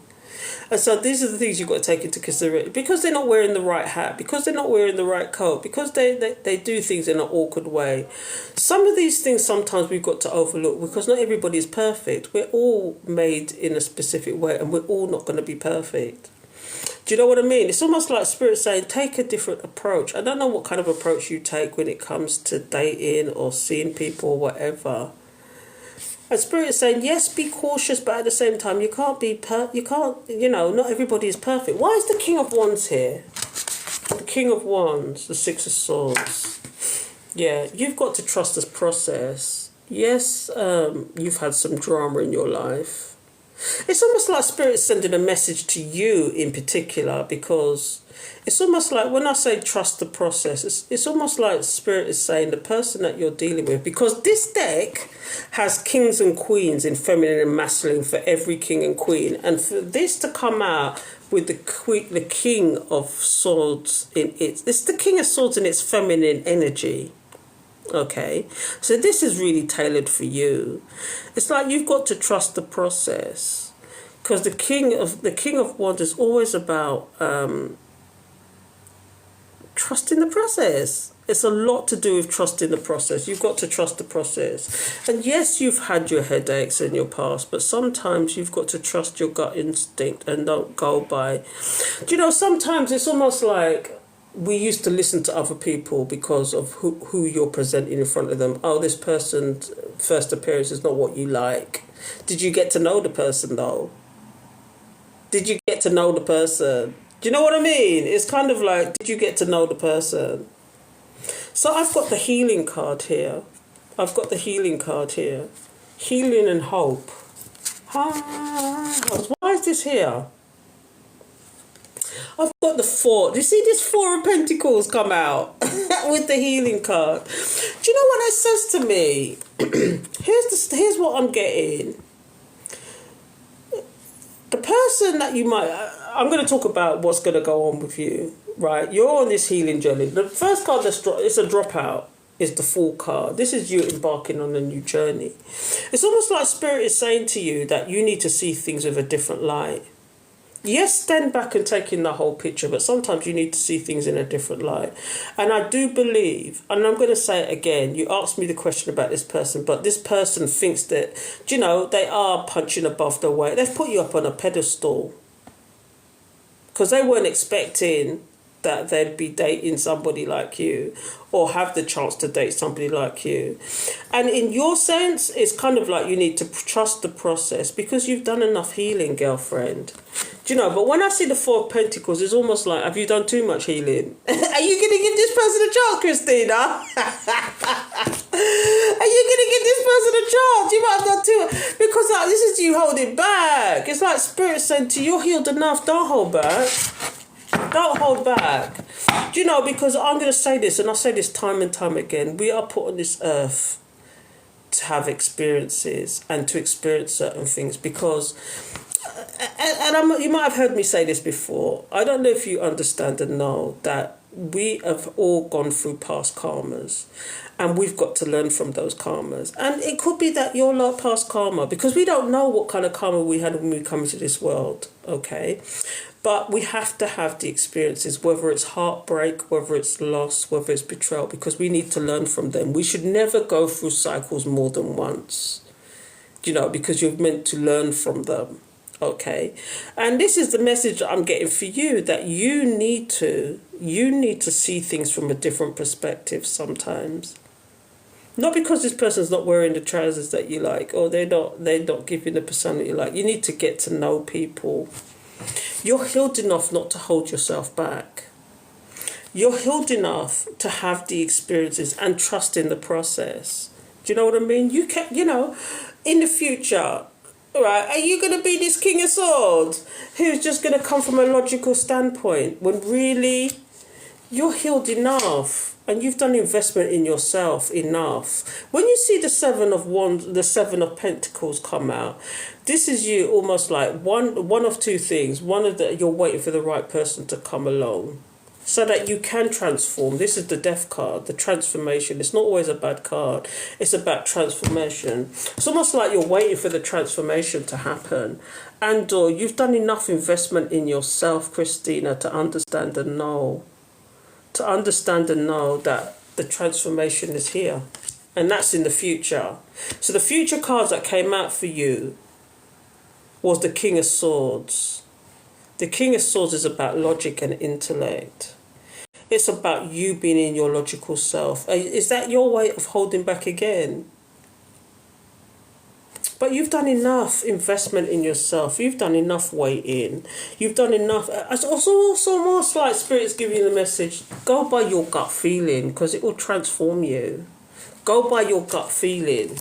And so these are the things you've got to take into consideration. Because they're not wearing the right hat, because they're not wearing the right coat, because they do things in an awkward way. Some of these things sometimes we've got to overlook, because not everybody is perfect. We're all made in a specific way, and we're all not going to be perfect. Do you know what I mean? It's almost like Spirit saying, take a different approach. I don't know what kind of approach you take when it comes to dating or seeing people or whatever. And Spirit is saying, yes, be cautious, but at the same time, you can't, not everybody is perfect. Why is the King of Wands here? The King of Wands, the Six of Swords. Yeah, you've got to trust this process. Yes, you've had some drama in your life. It's almost like Spirit sending a message to you in particular, because it's almost like when I say trust the process, it's almost like Spirit is saying the person that you're dealing with, because this deck has kings and queens in feminine and masculine for every king and queen, and for this to come out with the King of Swords it's the King of Swords in its feminine energy. Okay, so this is really tailored for you. It's like you've got to trust the process, because the King of Wands is always about trusting the process. It's a lot to do with trusting the process. You've got to trust the process. And yes, you've had your headaches in your past, but sometimes you've got to trust your gut instinct and don't go by. Sometimes it's almost like we used to listen to other people because of who you're presenting in front of them. Oh, this person's first appearance is not what you like. Did you get to know the person, though? Did you get to know the person? Do you know what I mean? It's kind of like, did you get to know the person? So I've got the healing card here. Healing and hope. Why is this here? I've got the Four. Do you see this Four of Pentacles come out with the healing card? Do you know what that says to me? Here's what I'm getting. The person that you might... I'm going to talk about what's going to go on with you, right? You're on this healing journey. The first card that's it's a dropout is the Fool card. This is you embarking on a new journey. It's almost like Spirit is saying to you that you need to see things with a different light. Yes, stand back and take in the whole picture, but sometimes you need to see things in a different light. And I do believe, and I'm going to say it again, you asked me the question about this person, but this person thinks that, they are punching above their weight. They've put you up on a pedestal because they weren't expecting that they'd be dating somebody like you or have the chance to date somebody like you. And in your sense, it's kind of like you need to trust the process because you've done enough healing, girlfriend. But when I see the Four of Pentacles, it's almost like, have you done too much healing? Are you going to give this person a chance, Christina? Are you going to give this person a chance? You might have done too much. Because this is you holding back. It's like Spirit saying to you, you're healed enough, don't hold back. Don't hold back. Because I'm going to say this, and I say this time and time again, we are put on this earth to have experiences and to experience certain things because... And you might have heard me say this before. I don't know if you understand and know that we have all gone through past karmas, and we've got to learn from those karmas. And it could be that your past karma, because we don't know what kind of karma we had when we come into this world, okay? But we have to have the experiences, whether it's heartbreak, whether it's loss, whether it's betrayal, because we need to learn from them. We should never go through cycles more than once, because you're meant to learn from them. Okay, and this is the message I'm getting for you, that you need to see things from a different perspective sometimes. Not because this person's not wearing the trousers that you like, or they're not giving the persona you like. You need to get to know people. You're healed enough not to hold yourself back. You're healed enough to have the experiences and trust in the process. Do you know what I mean? You can, in the future. Right, are you going to be this King of Swords who's just going to come from a logical standpoint, when really you're healed enough and you've done investment in yourself enough? When you see the Seven of Wands, the Seven of Pentacles come out, this is you almost like one of two things. You're waiting for the right person to come along, so that you can transform. This is the Death card, the transformation. It's not always a bad card. It's about transformation. It's almost like you're waiting for the transformation to happen. And you've done enough investment in yourself, Christina, to understand and know. That the transformation is here. And that's in the future. So the future cards that came out for you was the King of Swords. The King of Swords is about logic and intellect. It's about you being in your logical self. Is that your way of holding back again? But you've done enough investment in yourself. You've done enough waiting. You've done enough. It's also almost like Spirit's giving you the message. Go by your gut feeling, because it will transform you. Go by your gut feeling.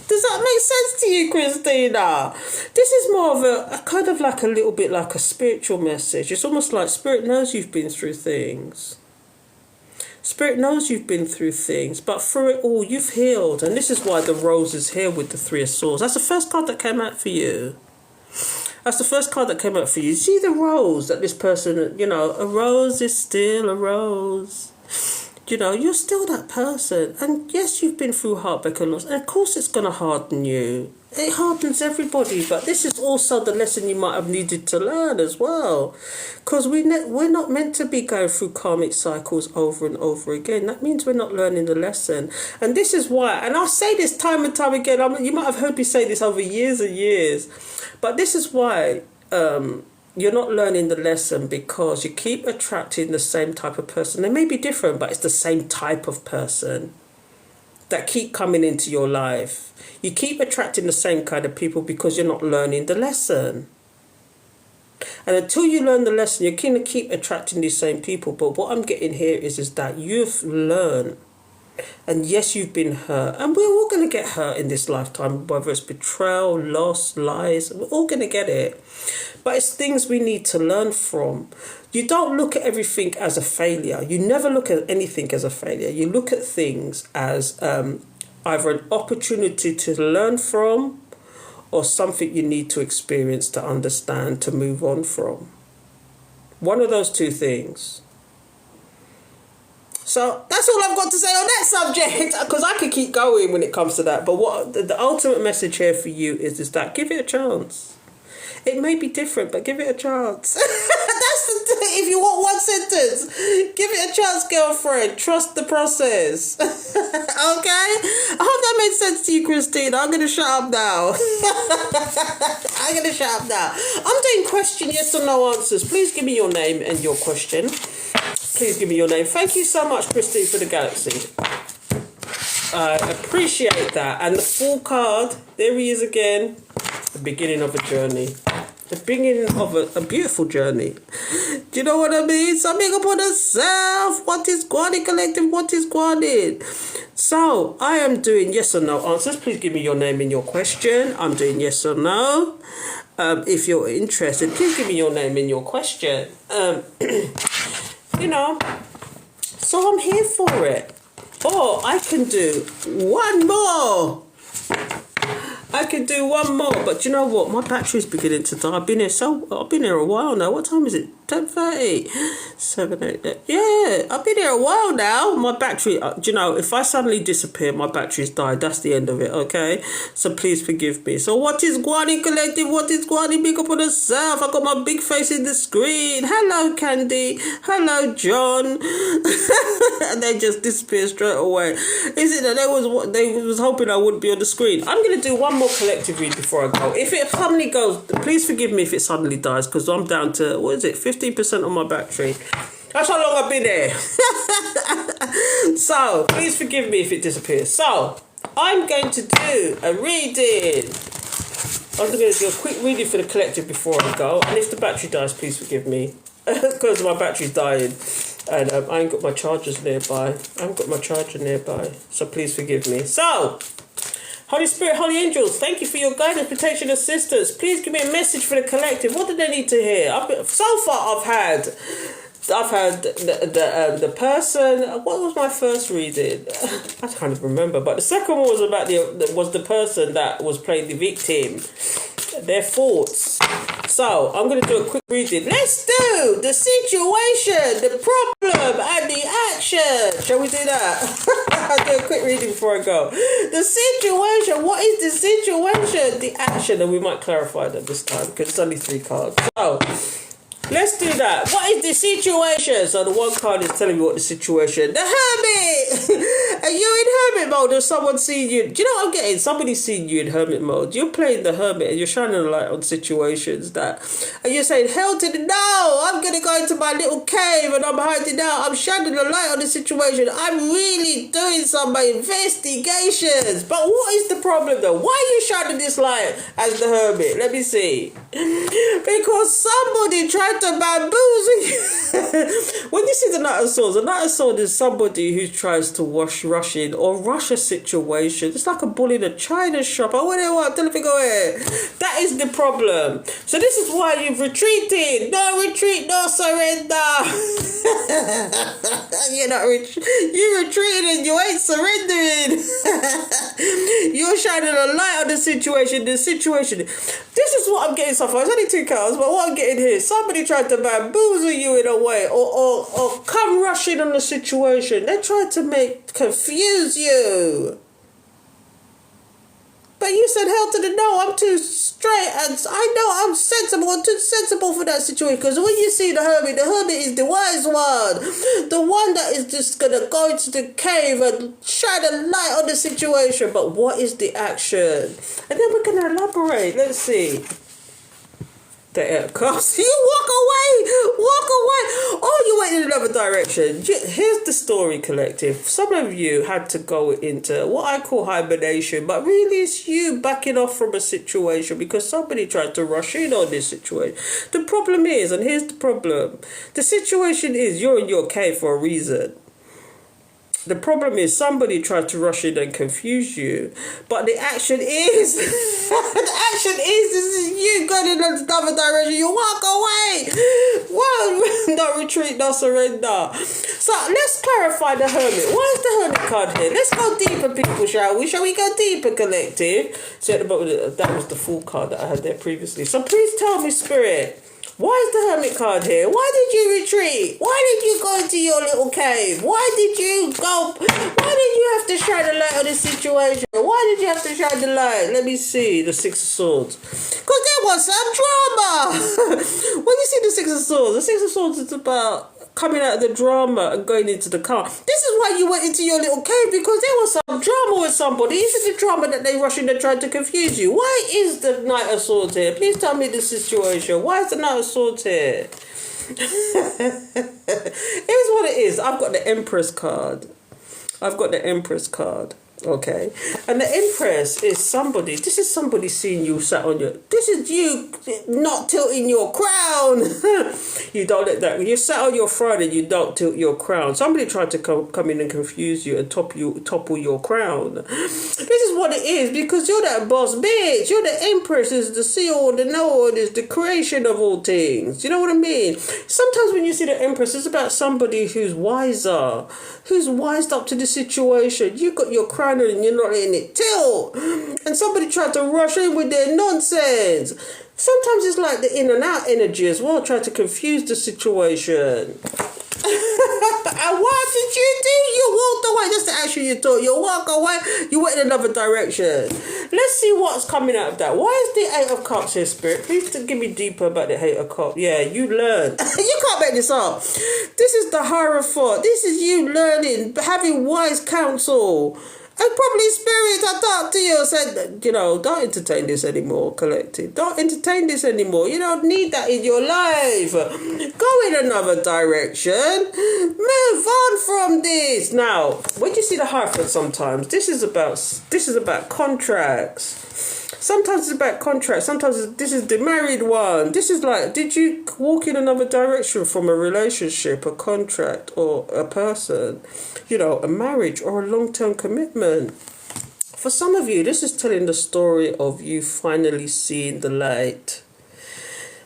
Does that make sense to you, Christina? This is more of a kind of like a little bit like a spiritual message. It's almost like Spirit knows you've been through things. Spirit knows you've been through things, but through it all, you've healed. And this is why the rose is here with the Three of Swords. That's the first card that came out for you. That's the first card that came out for you. See the rose that this person, a rose is still a rose. You're still that person. And yes, you've been through heartbreak and loss. And of course it's going to harden you. It hardens everybody. But this is also the lesson you might have needed to learn as well. Because we're not meant to be going through karmic cycles over and over again. That means we're not learning the lesson. And this is why, and I'll say this time and time again. You might have heard me say this over years and years. But this is why you're not learning the lesson, because you keep attracting the same type of person. They may be different, but it's the same type of person that keep coming into your life. You keep attracting the same kind of people because you're not learning the lesson. And until you learn the lesson, you're going to keep attracting these same people. But what I'm getting here is that you've learned. And yes, you've been hurt. And we're all going to get hurt in this lifetime, whether it's betrayal, loss, lies. We're all going to get it. But it's things we need to learn from. You don't look at everything as a failure. You never look at anything as a failure. You look at things as either an opportunity to learn from, or something you need to experience to understand, to move on from. One of those two things. So that's all I've got to say on that subject, because I could keep going when it comes to that. But what the ultimate message here for you is that give it a chance. It may be different, but give it a chance. If you want one sentence, give it a chance, girlfriend. Trust the process. Okay? I hope that made sense to you, Christina. I'm going to shut up now. I'm doing question yes or no answers. Please give me your name and your question. Please give me your name. Thank you so much, Christine, for the galaxy. I appreciate that. And the full card, there he is again. The beginning of a journey. The beginning of a beautiful journey. Do you know what I mean? Something upon herself. What is going collective? What is going? So, I am doing yes or no answers. Please give me your name and your question. I'm doing yes or no. If you're interested, please give me your name and your question. So I'm here for it. Or I can do one more. I could do one more, but you know what? My battery's beginning to die. I've been here a while now. What time is it? 10:30, 7, 8, 9. Yeah, I've been here a while now. My battery, you know, if I suddenly disappear, my battery's died. That's the end of it, okay? So please forgive me. So what is Guani Collective? What is Guani Big Up on Herself? I got my big face in the screen. Hello, Candy. Hello, John. And they just disappear straight away. Is it that they was hoping I wouldn't be on the screen? I'm going to do one more collective read before I go. If it suddenly goes, please forgive me if it suddenly dies, because I'm down to, what is it, 15% on my battery. That's how long I've been there. So, please forgive me if it disappears. So, I'm going to do a reading. I'm going to do a quick reading for the collective before I go. And if the battery dies, please forgive me. Because my battery's dying. And I ain't got my chargers nearby. I haven't got my charger nearby. So, please forgive me. So, Holy Spirit, Holy Angels, thank you for your guidance, protection, assistance. Please give me a message for the collective. What do they need to hear? So far, I've had the person. What was my first reading? I can't even remember. But the second one was about the person that was playing the victim. Their thoughts. So I'm going to do a quick reading. Let's do the situation, the problem, and the action. Shall we do that? I'll do a quick reading before I go. The situation. What is the situation? The action, and we might clarify that this time because it's only 3 cards. So let's do that. What is the situation? So the one card is telling me what the situation. The hermit. Are you in hermit mode or someone seeing you? Do you know what I'm getting? Somebody's seeing you in hermit mode. You're playing the hermit and you're shining a light on situations that... And you're saying, hell to the no. I'm going to go into my little cave and I'm hiding out. I'm shining a light on the situation. I'm really doing some investigations. But what is the problem though? Why are you shining this light as the hermit? Let me see. Because somebody tried to bamboozle you. When you see the Knight of Swords is somebody who tries to rush in or rush a situation. It's like a bull in a china shop. I want to go here. That is the problem. So this is why you've retreated. No retreat, no surrender. You're not you retreated and you ain't surrendering. You're shining a light on the situation. This is what I'm getting so far. It's only 2 cards, but what I'm getting here, somebody tried to bamboozle you in a way or come rushing on the situation. They tried to confuse you. But you said hell to the no, I'm too straight and I know I'm sensible, I'm too sensible for that situation. Because when you see the hermit is the wise one. The one that is just going to go into the cave and shine a light on the situation. But what is the action? And then we're going to elaborate. Let's see. The aircraft. You walk away. Oh, you went in another direction. Here's the story, collective. Some of you had to go into what I call hibernation, but really it's you backing off from a situation because somebody tried to rush in on this situation. The problem is, and here's the problem, the situation is you're in your cave for a reason. The problem is somebody tried to rush in and confuse you, but the action is, this is you going in another direction. You walk away. Well, no retreat, no surrender. So let's clarify the hermit. Why is the hermit card here? Let's go deeper, people, shall we? Shall we go deeper, collective? So at the bottom, that was the full card that I had there previously. So please tell me, Spirit. Why is the hermit card here? Why did you retreat? Why did you go into your little cave? Why did you have to shine a light on the situation? Why did you have to shine the light? Let me see the 6 of Swords. Because there was some drama. When you see the 6 of Swords is about coming out of the drama and going into the car. This is why you went into your little cave, because there was some drama with somebody. This is the drama that they rush in and try to confuse you. Why is the Knight of Swords here? Please tell me the situation. Why is the Knight of Swords here? Here's what it is. I've got the Empress card. Okay, and the Empress is somebody. This is somebody seeing you sat on your. This is you not tilting your crown. You don't let that. You sat on your throne and you don't tilt your crown. Somebody tried to come in and confuse you and topple your crown. This is what it is, because you're that boss bitch. You're the Empress. Is the seal, the know, is the creation of all things. You know what I mean? Sometimes when you see the Empress, it's about somebody who's wiser, who's wised up to the situation. You got your crown final and you're not letting it tilt. And somebody tried to rush in with their nonsense. Sometimes it's like the in and out energy as well, trying to confuse the situation. And what did you do? You walked away. That's the action you took. You walk away, you went in another direction. Let's see what's coming out of that. Why is the Eight of Cups here, Spirit? Please give me deeper about the Eight of Cups. Yeah, you learn. You can't make this up. This is the Hierophant. This is you learning, having wise counsel. And probably spirits I talked to you and said, you know, don't entertain this anymore, collective. Don't entertain this anymore. You don't need that in your life. Go in another direction. Move on from this. Now, when you see the Hierophant sometimes, this is about contracts. Sometimes it's about contracts. Sometimes this is the married one. This is like, did you walk in another direction from a relationship, a contract, or a person? You know, a marriage or a long-term commitment. For some of you, this is telling the story of you finally seeing the light.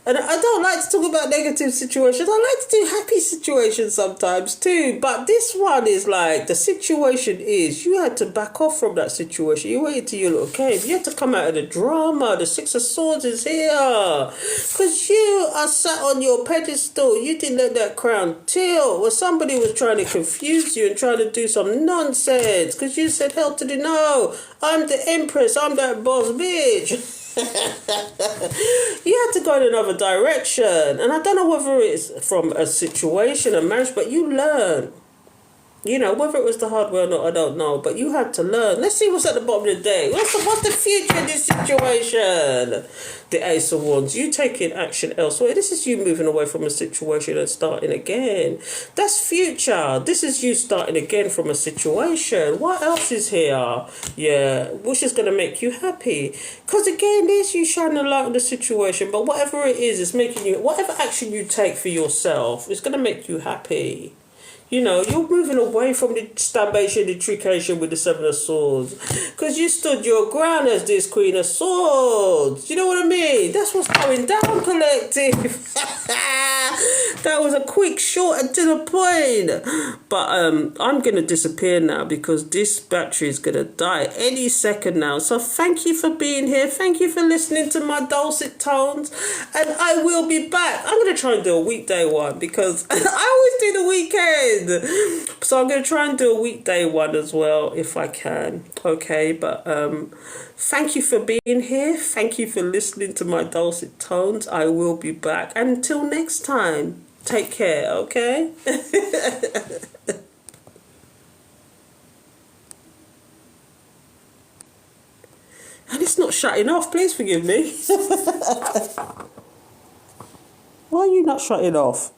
And I don't like to talk about negative situations. I like to do happy situations sometimes too. But this one is like, the situation is, you had to back off from that situation. You waited till you look okay. You had to come out of the drama. The Six of Swords is here. Because you are sat on your pedestal. You didn't let that crown tilt. When somebody was trying to confuse you and trying to do some nonsense. Because you said, hell to the no. I'm the Empress. I'm that boss bitch. You had to go in another direction. And I don't know whether it's from a situation, a marriage, but you learn. You know, whether it was the hard way or not, I don't know. But you had to learn. Let's see what's at the bottom of the day. What's the future in this situation? The Ace of Wands. You taking action elsewhere. This is you moving away from a situation and starting again. That's future. This is you starting again from a situation. What else is here? Yeah, which is going to make you happy. Because again, this you shining a light on the situation. But whatever it is making you, whatever action you take for yourself, it's going to make you happy. You know, you're moving away from the stabbation, the trication with the Seven of Swords. Because you stood your ground as this Queen of Swords. You know what I mean? That's what's going down, collective. That was a quick, short and to the point. But I'm going to disappear now because this battery is going to die any second now. So thank you for being here. Thank you for listening to my dulcet tones. And I will be back. I'm going to try and do a weekday one because I always do the weekend. So I'm going to try and do a weekday one as well if I can. Okay, but thank you for being here. Thank you for listening to my dulcet tones. I will be back. And until next time, take care, okay? And it's not shutting off. Please forgive me. Why are you not shutting off?